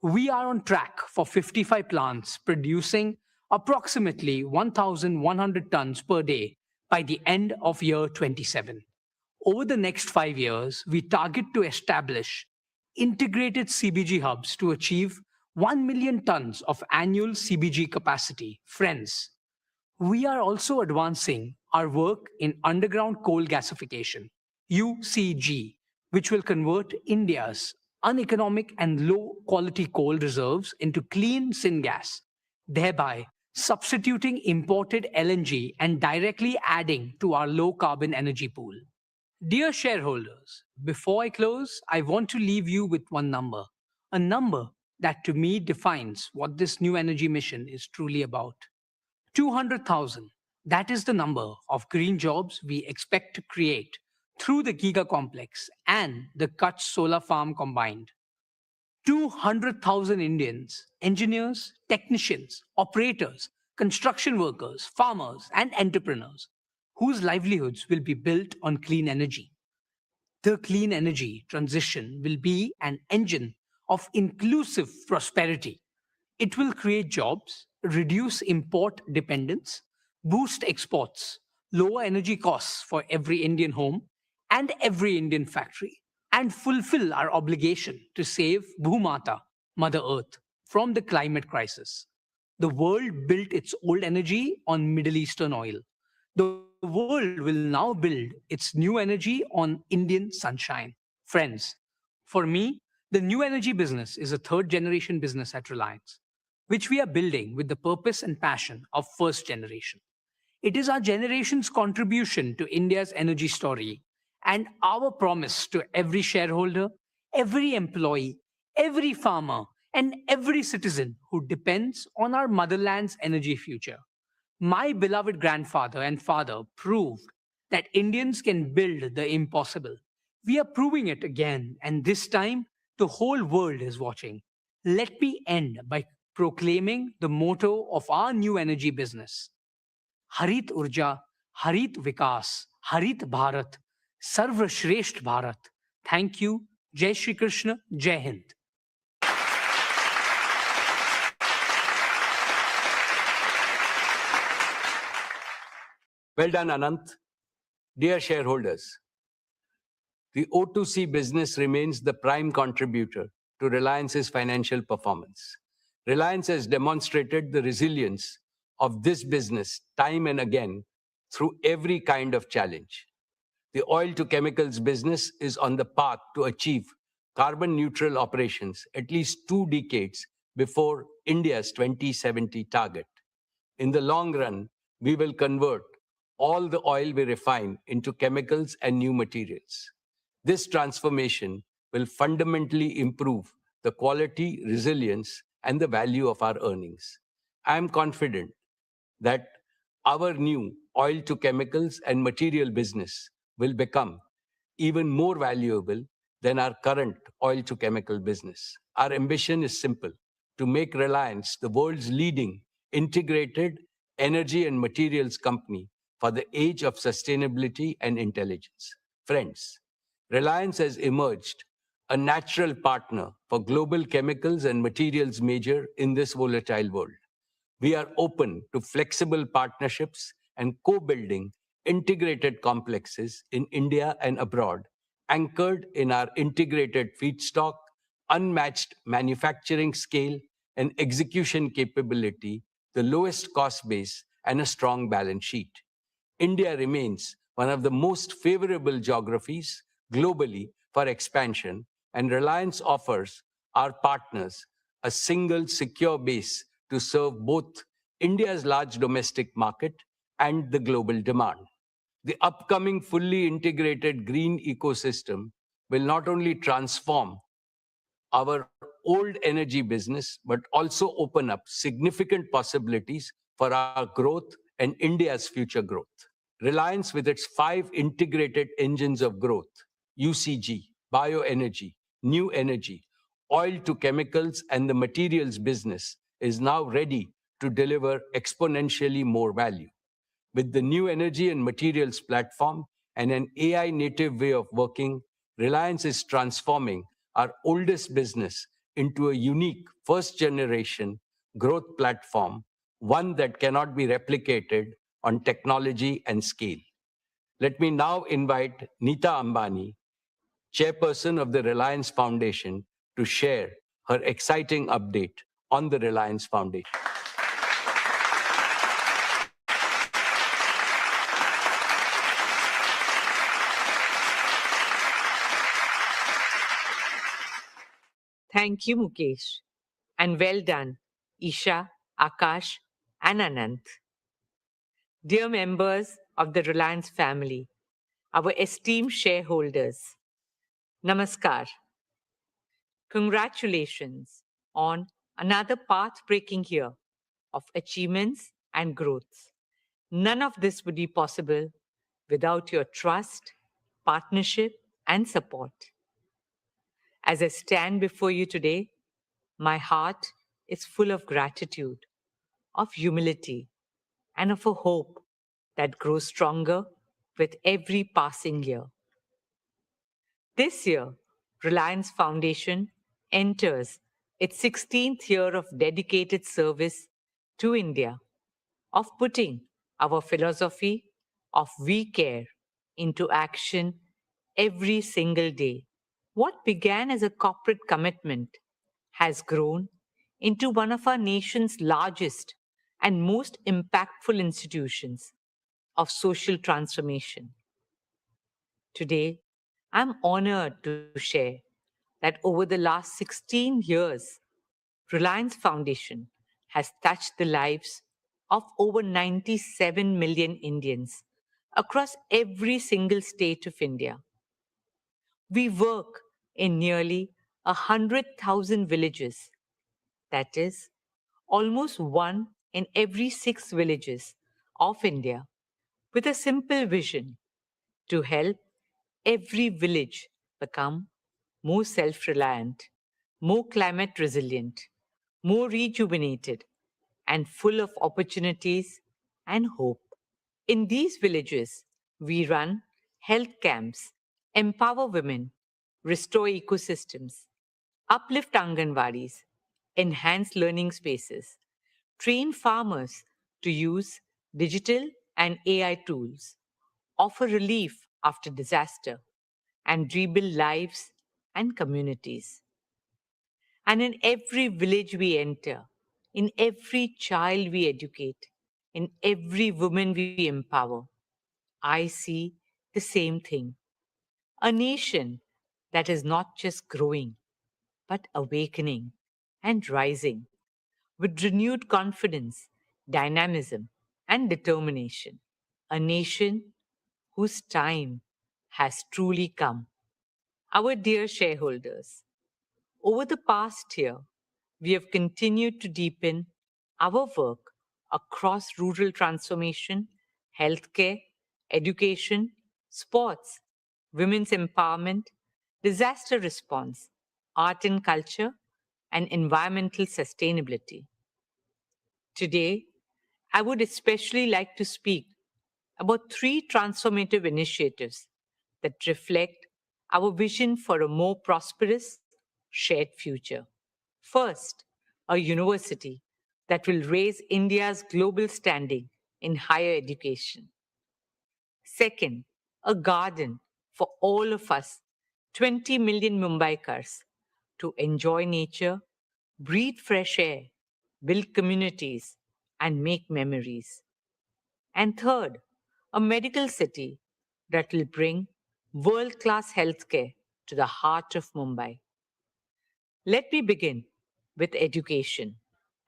S12: We are on track for 55 plants producing approximately 1,100 tons per day by the end of year 27. Over the next 5 years, we target to establish integrated CBG hubs to achieve 1 million tons of annual CBG capacity. Friends, we are also advancing our work in underground coal gasification, UCG, which will convert India's uneconomic and low-quality coal reserves into clean syngas, thereby substituting imported LNG and directly adding to our low-carbon energy pool. Dear shareholders, before I close, I want to leave you with one number, a number that to me defines what this new energy mission is truly about. 200,000. That is the number of green jobs we expect to create through the Giga Complex and the Kutch Solar Farm combined. 200,000 Indians, engineers, technicians, operators, construction workers, farmers, and entrepreneurs whose livelihoods will be built on clean energy. The clean energy transition will be an engine of inclusive prosperity. It will create jobs, reduce import dependence, boost exports, lower energy costs for every Indian home and every Indian factory, and fulfill our obligation to save Bhumata, Mother Earth, from the climate crisis. The world built its old energy on Middle Eastern oil. The world will now build its new energy on Indian sunshine. Friends, for me, the new energy business is a third-generation business at Reliance, which we are building with the purpose and passion of first generation. It is our generation's contribution to India's energy story and our promise to every shareholder, every employee, every farmer, and every citizen who depends on our motherland's energy future. My beloved grandfather and father proved that Indians can build the impossible. We are proving it again, and this time, the whole world is watching, let me end by proclaiming the motto of our new energy business: Harit Urja, Harit Vikas, Harit Bharat, Sarva Shresht Bharat. Thank you. Jai Shri Krishna, Jai Hind.
S1: Well done, Anant. Dear shareholders, the O2C business remains the prime contributor to Reliance's financial performance. Reliance has demonstrated the resilience of this business time and again through every kind of challenge. The oil to chemicals business is on the path to achieve carbon neutral operations at least 2 decades before India's 2070 target. In the long run, we will convert all the oil we refine into chemicals and new materials. This transformation will fundamentally improve the quality, resilience, and the value of our earnings. I am confident that our new oil to chemicals and material business will become even more valuable than our current oil to chemical business. Our ambition is simple: to make Reliance the world's leading integrated energy and materials company for the age of sustainability and intelligence. Friends, Reliance has emerged a natural partner for global chemicals and materials major in this volatile world. We are open to flexible partnerships and co-building integrated complexes in India and abroad, anchored in our integrated feedstock, unmatched manufacturing scale and execution capability, the lowest cost base, and a strong balance sheet. India remains one of the most favorable geographies globally for expansion, and Reliance offers our partners a single secure base to serve both India's large domestic market and the global demand. The upcoming fully integrated green ecosystem will not only transform our old energy business, but also open up significant possibilities for our growth and India's future growth. Reliance, with its 5 integrated engines of growth, UCG, bioenergy, new energy, oil to chemicals, and the materials business, is now ready to deliver exponentially more value. With the new energy and materials platform and an AI native way of working, Reliance is transforming our oldest business into a unique first generation growth platform, one that cannot be replicated on technology and scale. Let me now invite Nita Ambani, chairperson of the Reliance Foundation, to share her exciting update on the Reliance Foundation.
S13: Thank you, Mukesh. And well done, Isha, Akash, and Anant. Dear members of the Reliance family, our esteemed shareholders, Namaskar. Congratulations on another path-breaking year of achievements and growth. None of this would be possible without your trust, partnership, and support. As I stand before you today, my heart is full of gratitude, of humility, and of a hope that grows stronger with every passing year. This year, Reliance Foundation enters its 16th year of dedicated service to India, of putting our philosophy of we care into action every single day. What began as a corporate commitment has grown into one of our nation's largest and most impactful institutions of social transformation. Today, I'm honored to share that over the last 16 years, Reliance Foundation has touched the lives of over 97 million Indians across every single state of India. We work in nearly 100,000 villages, that is, almost 1 in every 6 villages of India, with a simple vision to help every village become more self-reliant. more climate resilient, more rejuvenated, and full of opportunities and hope. In these villages, we run health camps, empower women, restore ecosystems, uplift Anganwadis, enhance learning spaces, train farmers to use digital and AI tools, offer relief after disaster, and rebuild lives and communities. And in every village we enter, in every child we educate, in every woman we empower, I see the same thing. A nation that is not just growing, but awakening and rising with renewed confidence, dynamism, and determination. A nation whose time has truly come. Our dear shareholders, over the past year, we have continued to deepen our work across rural transformation, healthcare, education, sports, women's empowerment, disaster response, art and culture, and environmental sustainability. Today, I would especially like to speak about three transformative initiatives that reflect our vision for a more prosperous, shared future. First, a university that will raise India's global standing in higher education. Second, a garden for all of us, 20 million Mumbaikars, to enjoy nature, breathe fresh air, build communities, and make memories. And third, a medical city that will bring world class healthcare to the heart of Mumbai. Let me begin with education.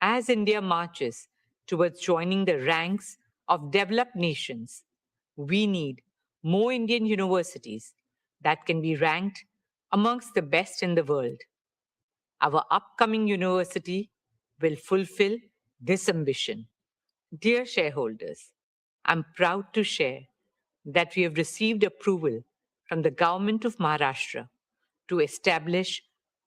S13: As India marches towards joining the ranks of developed nations, we need more Indian universities that can be ranked amongst the best in the world. Our upcoming university will fulfill this ambition. Dear shareholders, I'm proud to share that we have received approval from the Government of Maharashtra to establish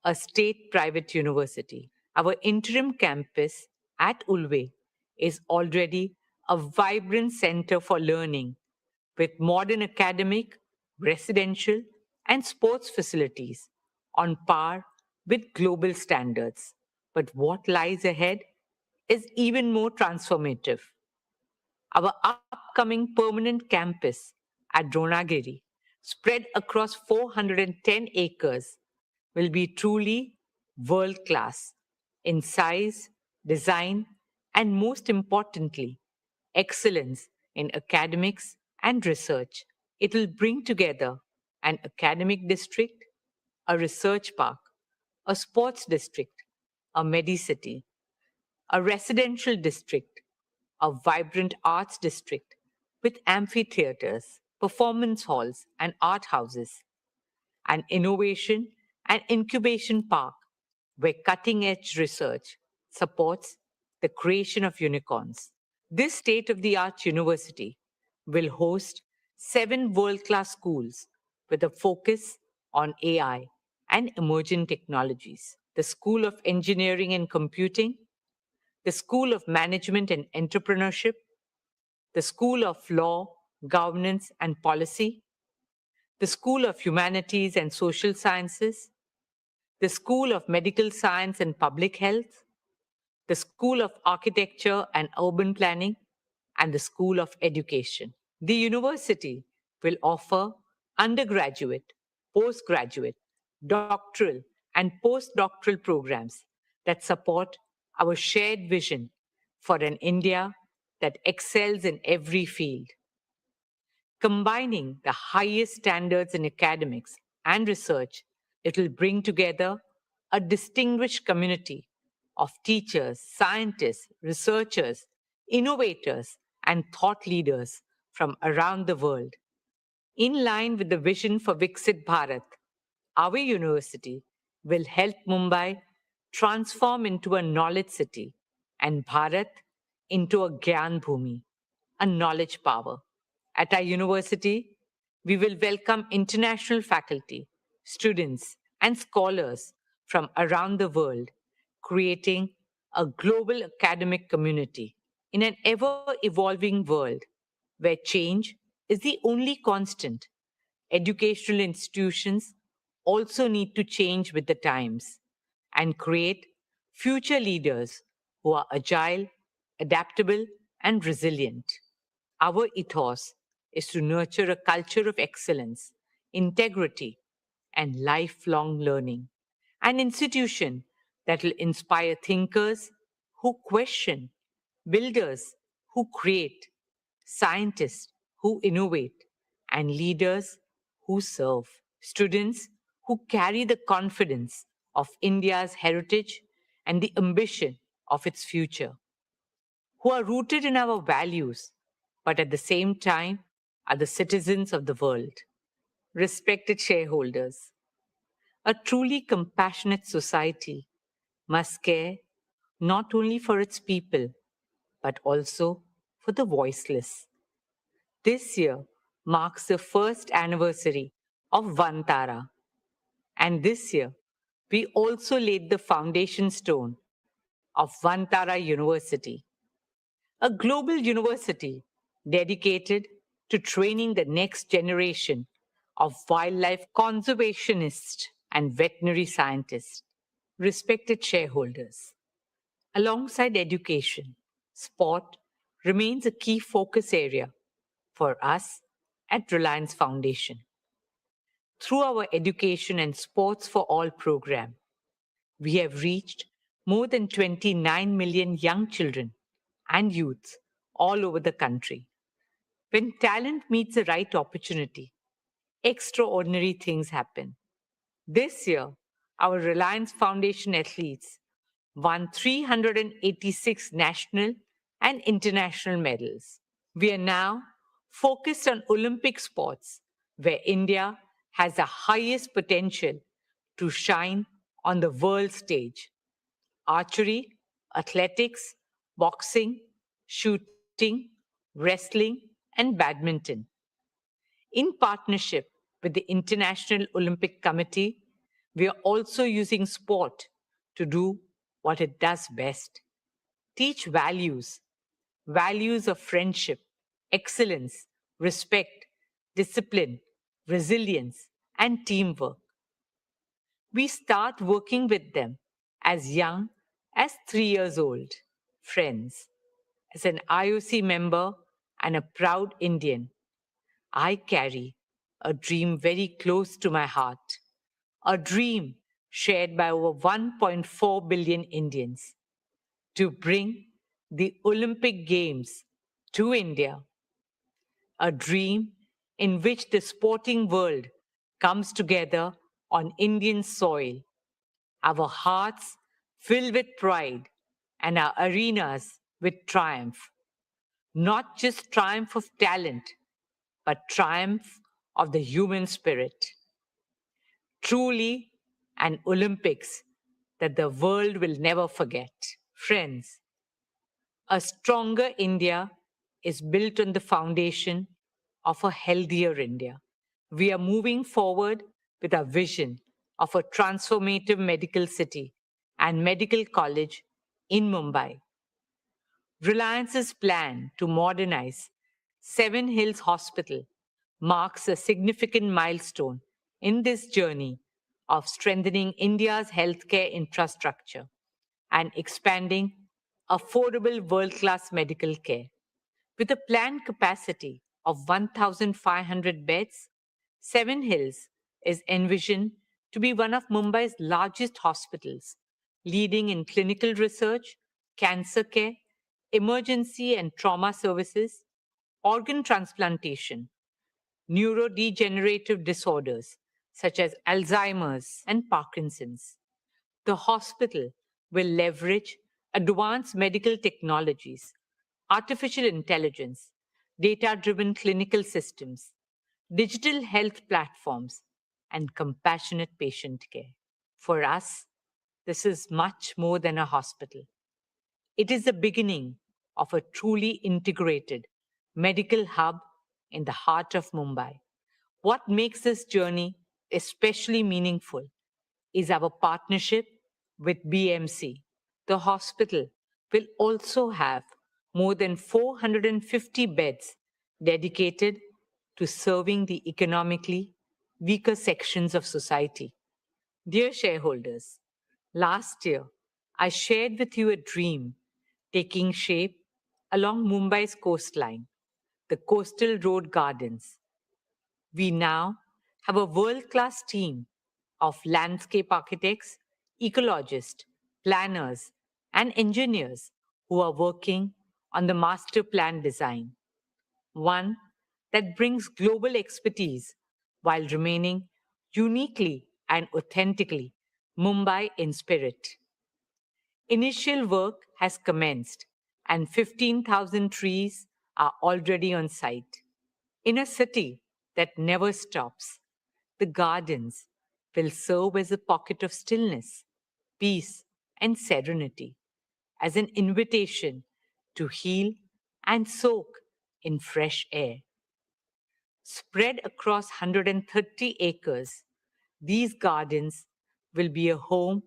S13: a state-private university. Our interim campus at Ulve is already a vibrant center for learning with modern academic, residential, and sports facilities on par with global standards. But what lies ahead is even more transformative. Our upcoming permanent campus at Dronagiri, spread across 410 acres, will be truly world class in size, design, and most importantly, excellence in academics and research. It will bring together an academic district, a research park, a sports district, a medicity, a residential district, a vibrant arts district with amphitheaters, performance halls, and art houses, an innovation and incubation park where cutting edge research supports the creation of unicorns. This state of the art university will host 7 world class schools with a focus on AI and emerging technologies. The School of Engineering and Computing, the School of Management and Entrepreneurship, the School of Law, Governance and Policy, the School of Humanities and Social Sciences, the School of Medical Science and Public Health, the School of Architecture and Urban Planning, and the School of Education. The university will offer undergraduate, postgraduate, doctoral, and postdoctoral programs that support our shared vision for an India that excels in every field. Combining the highest standards in academics and research, it will bring together a distinguished community of teachers, scientists, researchers, innovators, and thought leaders from around the world. In line with the vision for Viksit Bharat, our university will help Mumbai transform into a knowledge city and Bharat into a Gyan Bhumi, a knowledge power. At our university, we will welcome international faculty, students, and scholars from around the world, creating a global academic community. In an ever-evolving world where change is the only constant, educational institutions also need to change with the times and create future leaders who are agile, adaptable, and resilient. Our ethos is to nurture a culture of excellence, integrity, and lifelong learning. An institution that will inspire thinkers who question, builders who create, scientists who innovate, and leaders who serve. Students who carry the confidence of India's heritage and the ambition of its future, who are rooted in our values, but at the same time are the citizens of the world. Respected shareholders, a truly compassionate society must care not only for its people, but also for the voiceless. This year marks the first anniversary of Vantara, and this year we also laid the foundation stone of Vantara University, a global university dedicated to training the next generation of wildlife conservationists and veterinary scientists. Respected shareholders, alongside education, sport remains a key focus area for us at Reliance Foundation. Through our Education and Sports for All program, we have reached more than 29 million young children and youths all over the country. When talent meets the right opportunity, extraordinary things happen. This year, our Reliance Foundation athletes won 386 national and international medals. We are now focused on Olympic sports, where India has the highest potential to shine on the world stage. Archery, athletics, boxing, shooting, wrestling, and badminton. In partnership with the International Olympic Committee, we are also using sport to do what it does best: teach values of friendship, excellence, respect, discipline, resilience, and teamwork. We start working with them as young as 3 years old. Friends, as an IOC member and a proud Indian, I carry a dream very close to my heart, a dream shared by over 1.4 billion Indians, to bring the Olympic Games to India, a dream in which the sporting world comes together on Indian soil, our hearts filled with pride and our arenas with triumph. Not just triumph of talent, but triumph of the human spirit. Truly an Olympics that the world will never forget. Friends, a stronger India is built on the foundation of a healthier India. We are moving forward with our vision of a transformative medical city and medical college in Mumbai. Reliance's plan to modernize Seven Hills Hospital marks a significant milestone in this journey of strengthening India's healthcare infrastructure and expanding affordable world-class medical care. With a planned capacity of 1,500 beds, Seven Hills is envisioned to be one of Mumbai's largest hospitals, leading in clinical research, cancer care, emergency and trauma services, organ transplantation, neurodegenerative disorders such as Alzheimer's and Parkinson's. The hospital will leverage advanced medical technologies, artificial intelligence, data-driven clinical systems, digital health platforms, and compassionate patient care. For us, this is much more than a hospital. It is the beginning of a truly integrated medical hub in the heart of Mumbai. What makes this journey especially meaningful is our partnership with BMC. The hospital will also have more than 450 beds dedicated to serving the economically weaker sections of society. Dear shareholders, last year I shared with you a dream taking shape along Mumbai's coastline, the Coastal Road Gardens. We now have a world-class team of landscape architects, ecologists, planners, and engineers who are working on the master plan design, one that brings global expertise while remaining uniquely and authentically Mumbai in spirit. Initial work has commenced and 15,000 trees are already on site. In a city that never stops, the gardens will serve as a pocket of stillness, peace, and serenity, as an invitation to heal and soak in fresh air. Spread across 130 acres, these gardens will be a home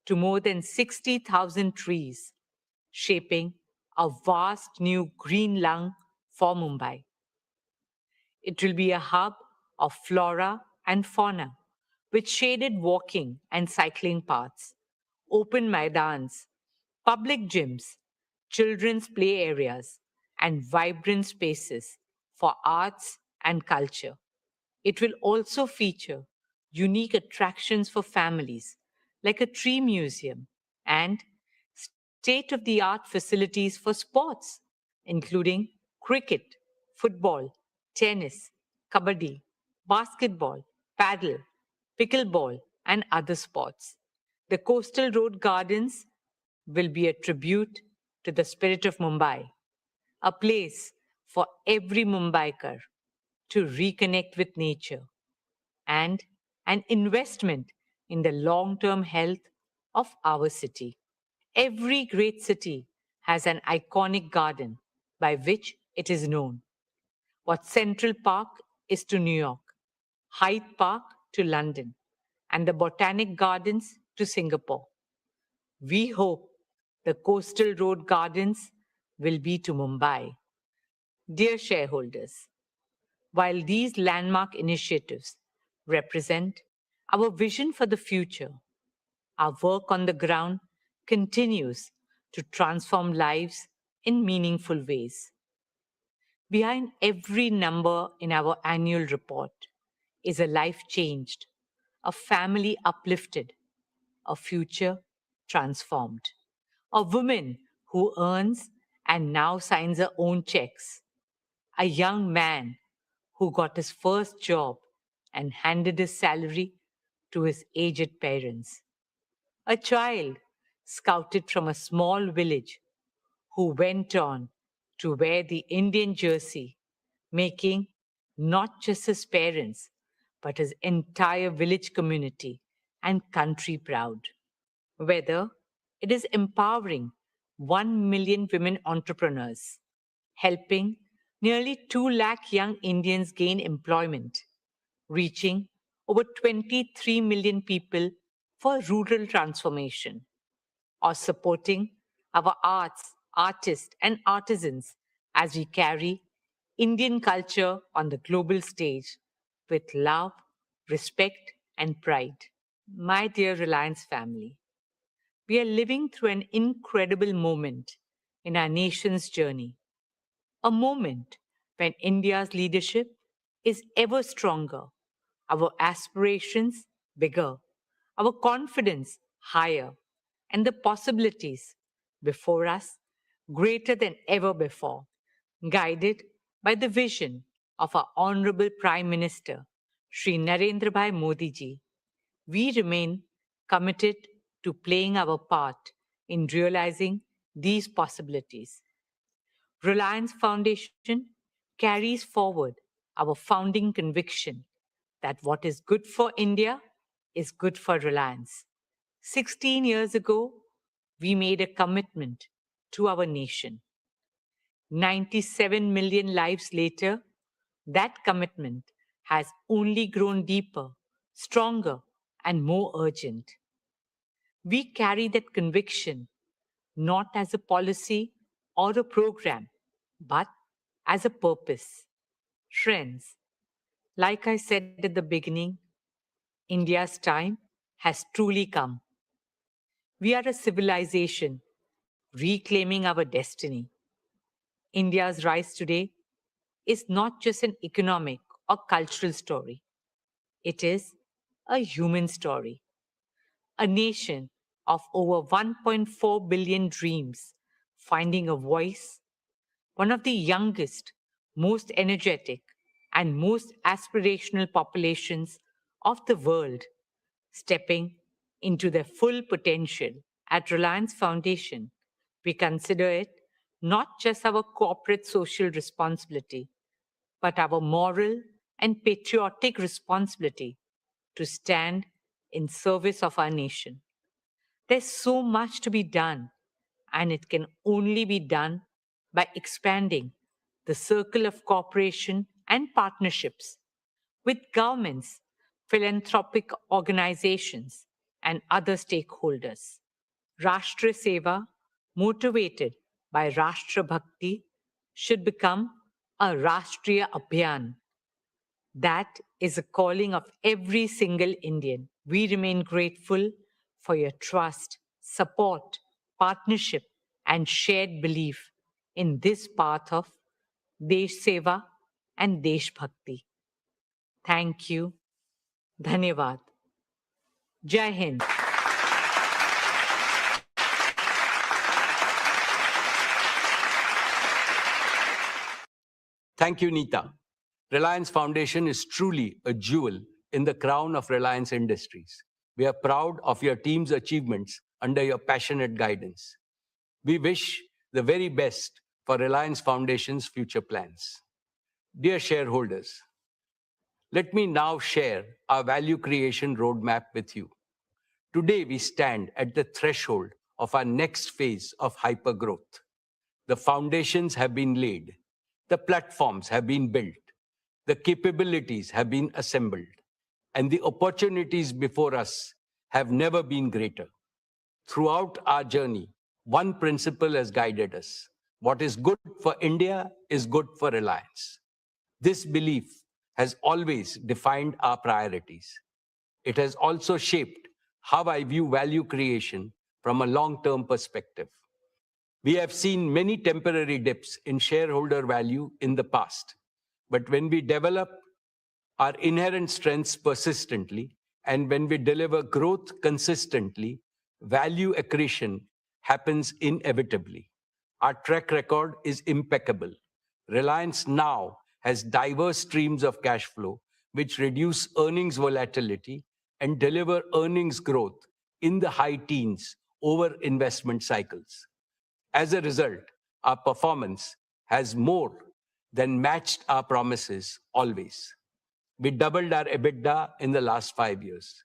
S13: to more than 60,000 trees, shaping a vast new green lung for Mumbai. It will be a hub of flora and fauna, with shaded walking and cycling paths, open maidans, public gyms, children's play areas, and vibrant spaces for arts and culture. It will also feature unique attractions for families, like a tree museum and state-of-the-art facilities for sports, including cricket, football, tennis, kabaddi, basketball, paddle, pickleball, and other sports. The Coastal Road Gardens will be a tribute to the spirit of Mumbai, a place for every Mumbaiker to reconnect with nature, and an investment in the long-term health of our city. Every great city has an iconic garden by which it is known. What Central Park is to New York, Hyde Park to London, and the Botanic Gardens to Singapore. We hope the Coastal Road Gardens will be to Mumbai. Dear shareholders, while these landmark initiatives represent our vision for the future, our work on the ground continues to transform lives in meaningful ways. Behind every number in our annual report is a life changed, a family uplifted, a future transformed, a woman who earns and now signs her own checks, a young man who got his first job and handed his salary to his aged parents, a child scouted from a small village who went on to wear the Indian jersey, making not just his parents, but his entire village community and country proud. Whether it is empowering 1 million women entrepreneurs, helping nearly 2 lakh young Indians gain employment, reaching over 23 million people for rural transformation, or supporting our arts, artists, and artisans as we carry Indian culture on the global stage with love, respect, and pride. My dear Reliance family, we are living through an incredible moment in our nation's journey, a moment when India's leadership is ever stronger, our aspirations bigger, our confidence higher, and the possibilities before us greater than ever before, guided by the vision of our Honorable Prime Minister, Shri Narendra Bhai Modi ji. We remain committed to playing our part in realizing these possibilities. Reliance Foundation carries forward our founding conviction that what is good for India is good for Reliance. 16 years ago, we made a commitment to our nation. 97 million lives later, that commitment has only grown deeper, stronger, and more urgent. We carry that conviction not as a policy or a program, but as a purpose. Friends, like I said at the beginning, India's time has truly come. We are a civilization reclaiming our destiny. India's rise today is not just an economic or cultural story. It is a human story. A nation of over 1.4 billion dreams finding a voice, one of the youngest, most energetic, and most aspirational populations of the world, stepping into their full potential. At Reliance Foundation, we consider it not just our corporate social responsibility, but our moral and patriotic responsibility to stand in service of our nation. There's so much to be done, and it can only be done by expanding the circle of cooperation and partnerships with governments, philanthropic organizations, and other stakeholders. Rashtra Seva, motivated by Rashtra Bhakti, should become a Rashtriya Abhiyan. That is a calling of every single Indian. We remain grateful for your trust, support, partnership, and shared belief in this path of Desh Seva and Desh Bhakti. Thank you. Dhanyavad. Jai Hind.
S1: Thank you, Neeta. Reliance Foundation is truly a jewel in the crown of Reliance Industries. We are proud of your team's achievements under your passionate guidance. We wish the very best for Reliance Foundation's future plans. Dear shareholders, let me now share our value creation roadmap with you. Today, we stand at the threshold of our next phase of hypergrowth. The foundations have been laid, the platforms have been built, the capabilities have been assembled, and the opportunities before us have never been greater. Throughout our journey, one principle has guided us. What is good for India is good for Reliance. This belief has always defined our priorities. It has also shaped how I view value creation from a long-term perspective. We have seen many temporary dips in shareholder value in the past, but when we develop our inherent strengths persistently and when we deliver growth consistently, value accretion happens inevitably. Our track record is impeccable. Reliance now has diverse streams of cash flow which reduce earnings volatility and deliver earnings growth in the high teens over investment cycles. As a result, our performance has more than matched our promises always. We doubled our EBITDA in the last 5 years.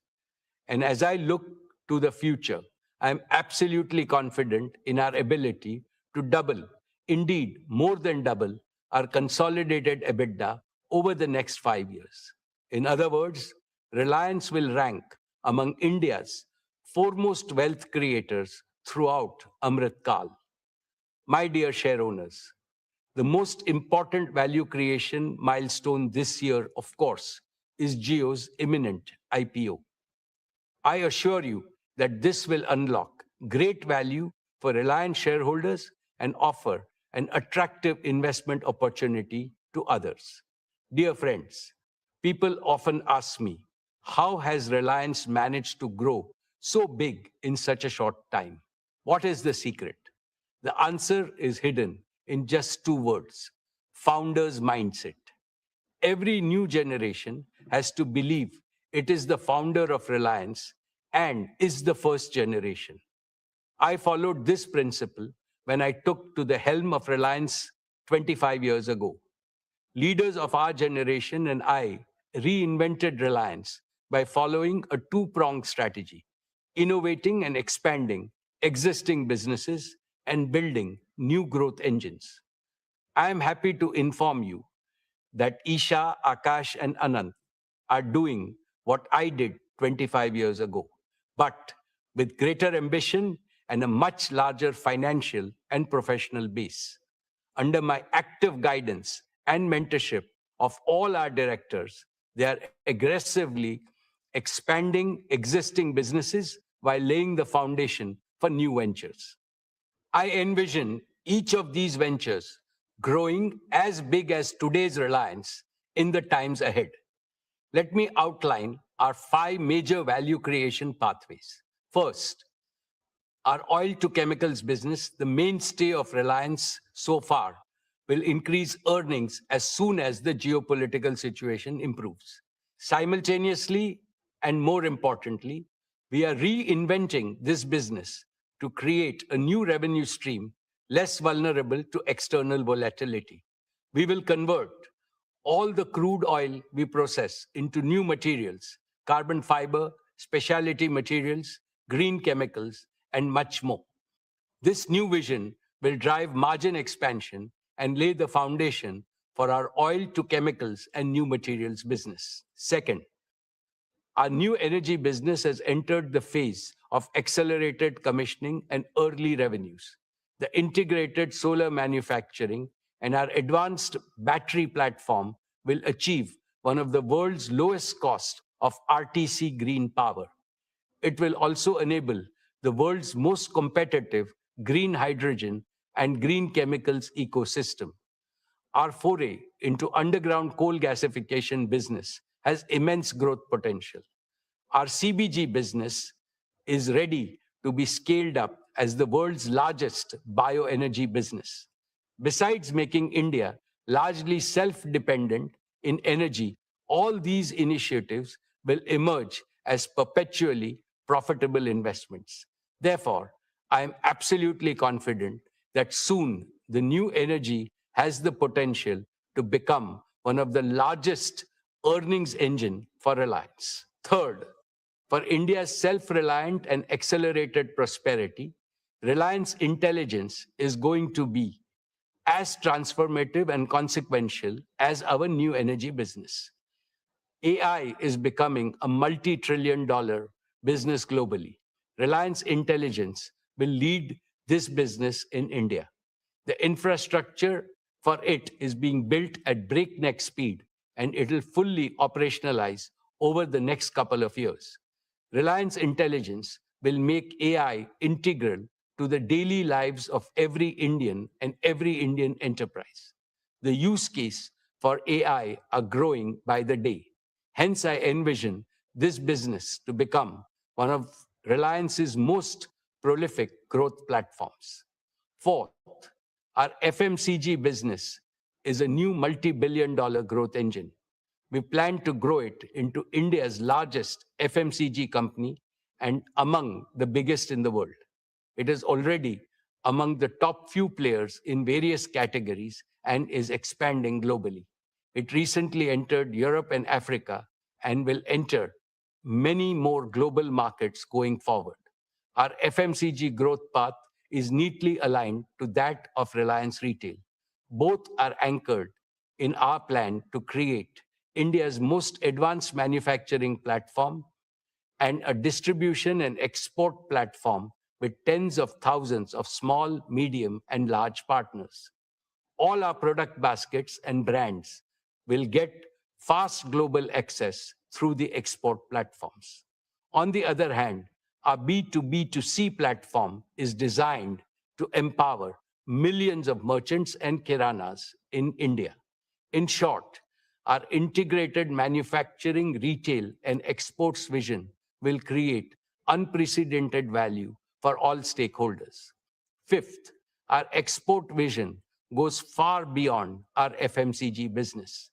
S1: And as I look to the future, I'm absolutely confident in our ability to double, indeed more than double, our consolidated EBITDA over the next 5 years. In other words, Reliance will rank among India's foremost wealth creators throughout Amrit Kal. My dear shareowners, the most important value creation milestone this year, of course, is Jio's imminent IPO. I assure you that this will unlock great value for Reliance shareholders and offer an attractive investment opportunity to others. Dear friends, people often ask me, how has Reliance managed to grow so big in such a short time? What is the secret? The answer is hidden in just 2 words: founder's mindset. Every new generation has to believe it is the founder of Reliance and is the first generation. I followed this principle when I took to the helm of Reliance 25 years ago. Leaders of our generation and I reinvented Reliance by following a 2-pronged strategy: innovating and expanding existing businesses and building new growth engines. I am happy to inform you that Isha, Akash, and Anant are doing what I did 25 years ago, but with greater ambition and a much larger financial and professional base. Under my active guidance and mentorship of all our directors, they are aggressively expanding existing businesses while laying the foundation for new ventures. I envision each of these ventures growing as big as today's Reliance in the times ahead. Let me outline our 5 major value creation pathways. First, our oil to chemicals business, the mainstay of Reliance so far, will increase earnings as soon as the geopolitical situation improves. Simultaneously, and more importantly, we are reinventing this business to create a new revenue stream less vulnerable to external volatility. We will convert all the crude oil we process into new materials, carbon fiber, specialty materials, green chemicals, and much more. This new vision will drive margin expansion and lay the foundation for our oil to chemicals and new materials business. Second, our new energy business has entered the phase of accelerated commissioning and early revenues. The integrated solar manufacturing and our advanced battery platform will achieve one of the world's lowest cost of RTC green power. It will also enable the world's most competitive green hydrogen and green chemicals ecosystem. Our foray into underground coal gasification business has immense growth potential. Our CBG business is ready to be scaled up as the world's largest bioenergy business. Besides making India largely self-dependent in energy, all these initiatives will emerge as perpetually profitable investments. Therefore, I am absolutely confident that soon the new energy has the potential to become one of the largest earnings engine for Reliance. Third, for India's self-reliant and accelerated prosperity, Reliance Intelligence is going to be as transformative and consequential as our new energy business. AI is becoming a multi-trillion-dollar business globally. Reliance Intelligence will lead this business in India. The infrastructure for it is being built at breakneck speed, and it will fully operationalize over the next couple of years. Reliance Intelligence will make AI integral to the daily lives of every Indian and every Indian enterprise. The use case for AI are growing by the day. Hence, I envision this business to become one of Reliance's most prolific growth platforms. Fourth, our FMCG business is a new multi-billion-dollar growth engine. We plan to grow it into India's largest FMCG company and among the biggest in the world. It is already among the top few players in various categories and is expanding globally. It recently entered Europe and Africa and will enter many more global markets going forward. Our FMCG growth path is neatly aligned to that of Reliance Retail. Both are anchored in our plan to create India's most advanced manufacturing platform and a distribution and export platform with tens of thousands of small, medium, and large partners. All our product baskets and brands will get fast global access through the export platforms. On the other hand, our B2B2C platform is designed to empower millions of merchants and kiranas in India. In short, our integrated manufacturing, retail, and exports vision will create unprecedented value for all stakeholders. Fifth, our export vision goes far beyond our FMCG business.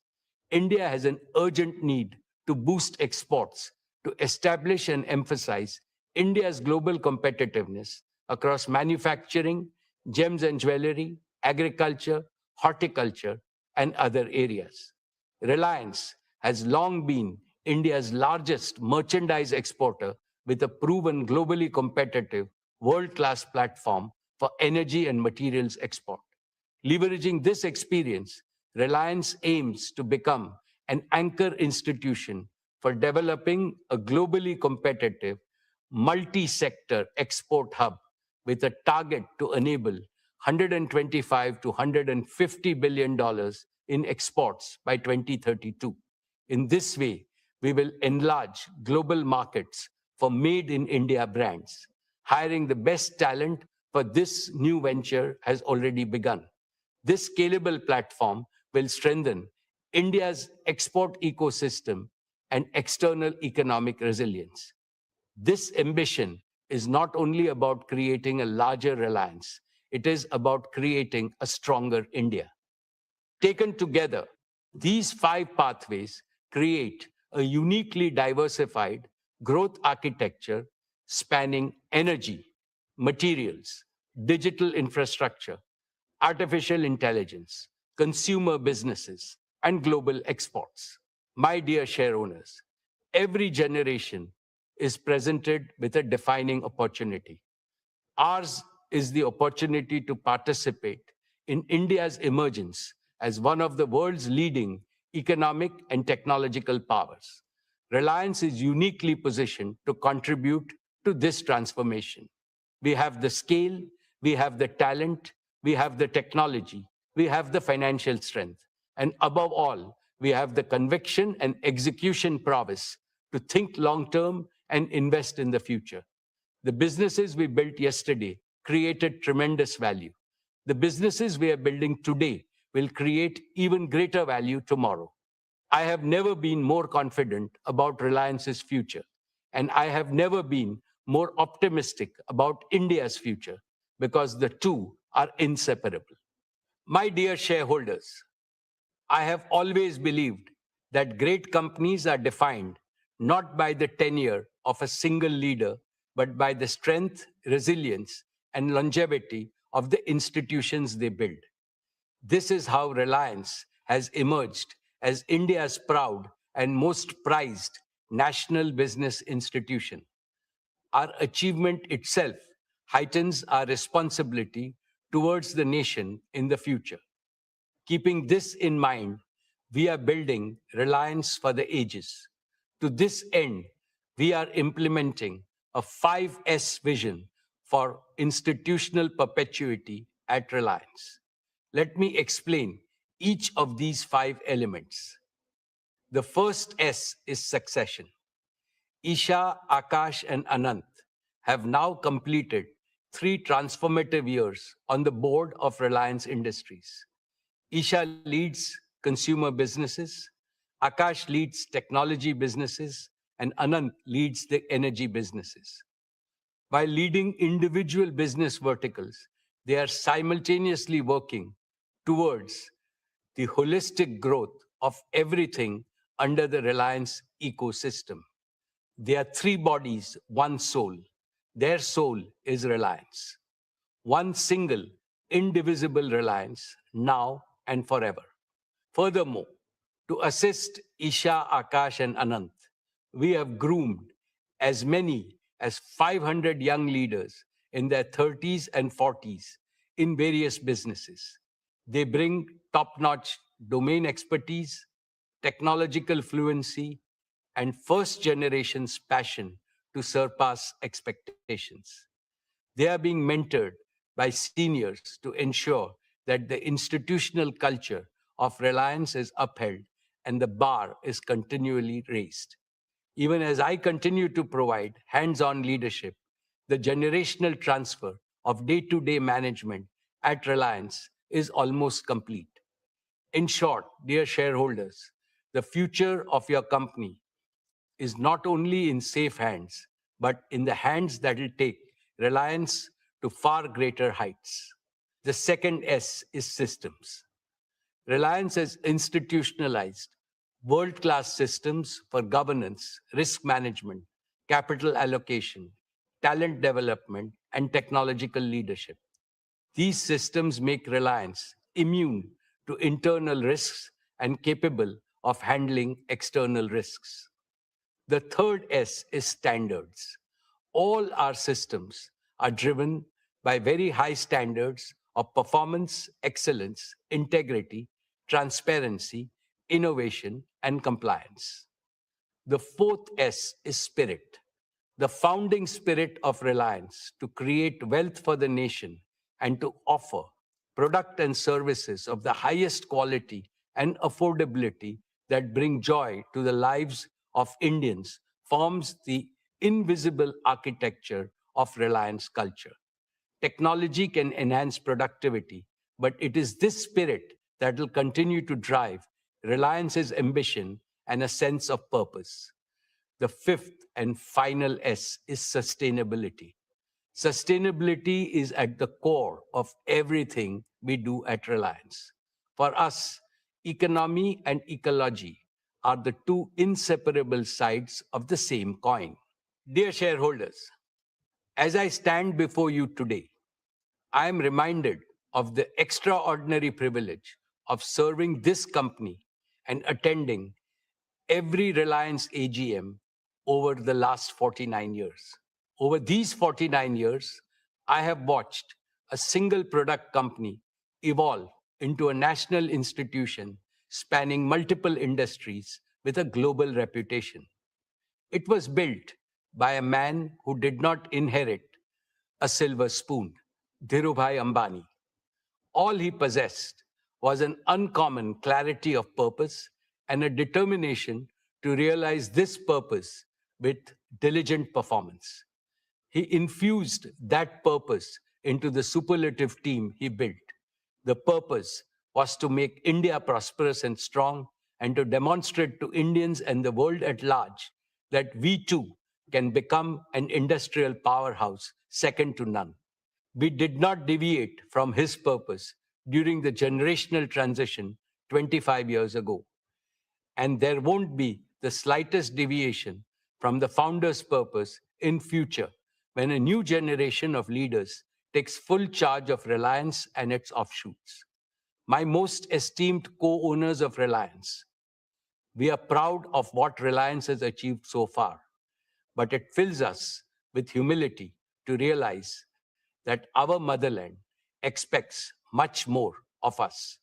S1: India has an urgent need to boost exports to establish and emphasize India's global competitiveness across manufacturing, gems and jewelry, agriculture, horticulture, and other areas. Reliance has long been India's largest merchandise exporter with a proven globally competitive world-class platform for energy and materials export. Leveraging this experience, Reliance aims to become an anchor institution for developing a globally competitive, multi-sector export hub with a target to enable $125 to $150 billion in exports by 2032. In this way, we will enlarge global markets for made in India brands. Hiring the best talent for this new venture has already begun. This scalable platform will strengthen India's export ecosystem and external economic resilience. This ambition is not only about creating a larger Reliance, it is about creating a stronger India. Taken together, these 5 pathways create a uniquely diversified growth architecture spanning energy, materials, digital infrastructure, artificial intelligence, consumer businesses, and global exports. My dear shareowners, every generation is presented with a defining opportunity. Ours is the opportunity to participate in India's emergence as one of the world's leading economic and technological powers. Reliance is uniquely positioned to contribute to this transformation. We have the scale, we have the talent, we have the technology, we have the financial strength, and above all, we have the conviction and execution prowess to think long-term and invest in the future. The businesses we built yesterday created tremendous value. The businesses we are building today will create even greater value tomorrow. I have never been more confident about Reliance's future, and I have never been more optimistic about India's future, because the two are inseparable. My dear shareholders, I have always believed that great companies are defined not by the tenure of a single leader, but by the strength, resilience, and longevity of the institutions they build. This is how Reliance has emerged as India's proud and most prized national business institution. Our achievement itself heightens our responsibility towards the nation in the future. Keeping this in mind, we are building Reliance for the ages. To this end, we are implementing a 5S vision for institutional perpetuity at Reliance. Let me explain each of these 5 elements. The first S is succession. Isha, Akash, and Anant have now completed 3 transformative years on the board of Reliance Industries. Isha leads consumer businesses, Akash leads technology businesses, and Anant leads the energy businesses. While leading individual business verticals, they are simultaneously working towards the holistic growth of everything under the Reliance ecosystem. They are 3 bodies, 1 soul. Their soul is Reliance. One single, indivisible Reliance, now and forever. Furthermore, to assist Isha, Akash, and Anant, we have groomed as many as 500 young leaders in their 30s and 40s in various businesses. They bring top-notch domain expertise, technological fluency, and first-generation's passion to surpass expectations. They are being mentored by seniors to ensure that the institutional culture of Reliance is upheld and the bar is continually raised. Even as I continue to provide hands-on leadership, the generational transfer of day-to-day management at Reliance is almost complete. In short, dear shareholders, the future of your company is not only in safe hands, but in the hands that will take Reliance to far greater heights. The second S is systems. Reliance has institutionalized world-class systems for governance, risk management, capital allocation, talent development, and technological leadership. These systems make Reliance immune to internal risks and capable of handling external risks. The third S is standards. All our systems are driven by very high standards of performance, excellence, integrity, transparency, innovation, and compliance. The fourth S is spirit. The founding spirit of Reliance to create wealth for the nation and to offer product and services of the highest quality and affordability that bring joy to the lives of Indians forms the invisible architecture of Reliance culture. Technology can enhance productivity, but it is this spirit that will continue to drive Reliance's ambition and a sense of purpose. The fifth and final S is sustainability. Sustainability is at the core of everything we do at Reliance. For us, economy and ecology are the two inseparable sides of the same coin. Dear shareholders, as I stand before you today, I am reminded of the extraordinary privilege of serving this company and attending every Reliance AGM over the last 49 years. Over these 49 years, I have watched a single product company evolve into a national institution spanning multiple industries with a global reputation. It was built by a man who did not inherit a silver spoon, Dhirubhai Ambani. All he possessed was an uncommon clarity of purpose and a determination to realize this purpose with diligent performance. He infused that purpose into the superlative team he built. The purpose was to make India prosperous and strong and to demonstrate to Indians and the world at large that we too can become an industrial powerhouse second to none. We did not deviate from his purpose during the generational transition 25 years ago. And there won't be the slightest deviation from the founder's purpose in future when a new generation of leaders takes full charge of Reliance and its offshoots. My most esteemed co-owners of Reliance, we are proud of what Reliance has achieved so far, but it fills us with humility to realize that our motherland expects much more of us.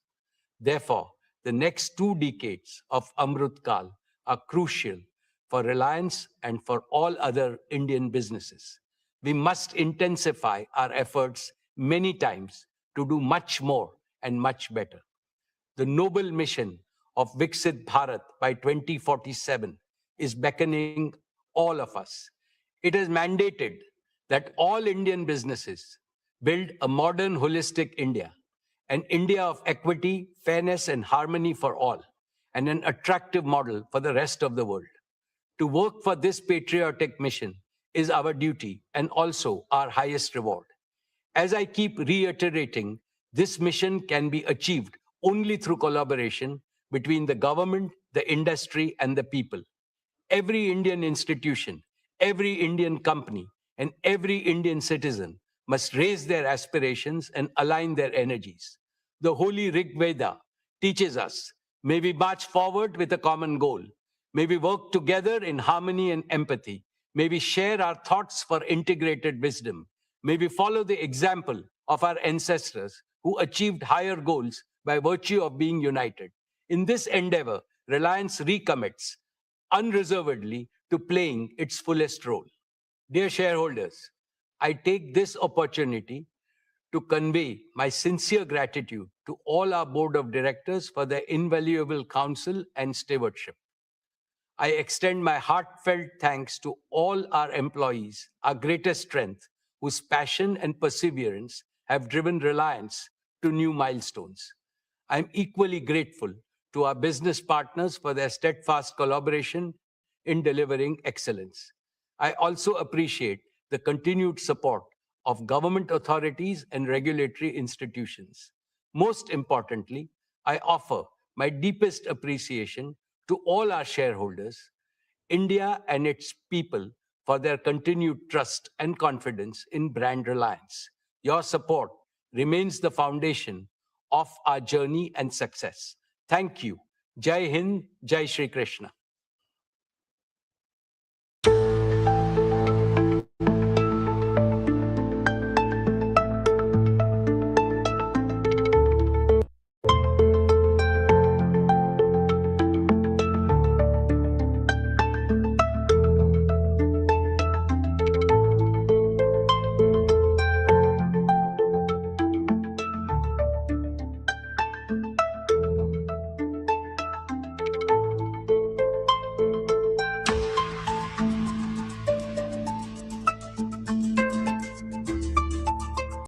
S1: Therefore, the next 2 decades of Amrut Kal are crucial for Reliance and for all other Indian businesses. We must intensify our efforts many times to do much more and much better. The noble mission of Viksit Bharat by 2047 is beckoning all of us. It has mandated that all Indian businesses build a modern, holistic India, an India of equity, fairness, and harmony for all, and an attractive model for the rest of the world. To work for this patriotic mission is our duty and also our highest reward. As I keep reiterating, this mission can be achieved only through collaboration between the government, the industry, and the people. Every Indian institution, every Indian company, and every Indian citizen must raise their aspirations and align their energies. The holy Rig Veda teaches us, may we march forward with a common goal. May we work together in harmony and empathy. May we share our thoughts for integrated wisdom. May we follow the example of our ancestors who achieved higher goals by virtue of being united. In this endeavor, Reliance recommits unreservedly to playing its fullest role. Dear shareholders, I take this opportunity to convey my sincere gratitude to all our board of directors for their invaluable counsel and stewardship. I extend my heartfelt thanks to all our employees, our greatest strength, whose passion and perseverance have driven Reliance to new milestones. I'm equally grateful to our business partners for their steadfast collaboration in delivering excellence. I also appreciate the continued support of government authorities and regulatory institutions. Most importantly, I offer my deepest appreciation to all our shareholders, India and its people, for their continued trust and confidence in brand Reliance. Your support remains the foundation of our journey and success. Thank you. Jai Hind, Jai Shri Krishna.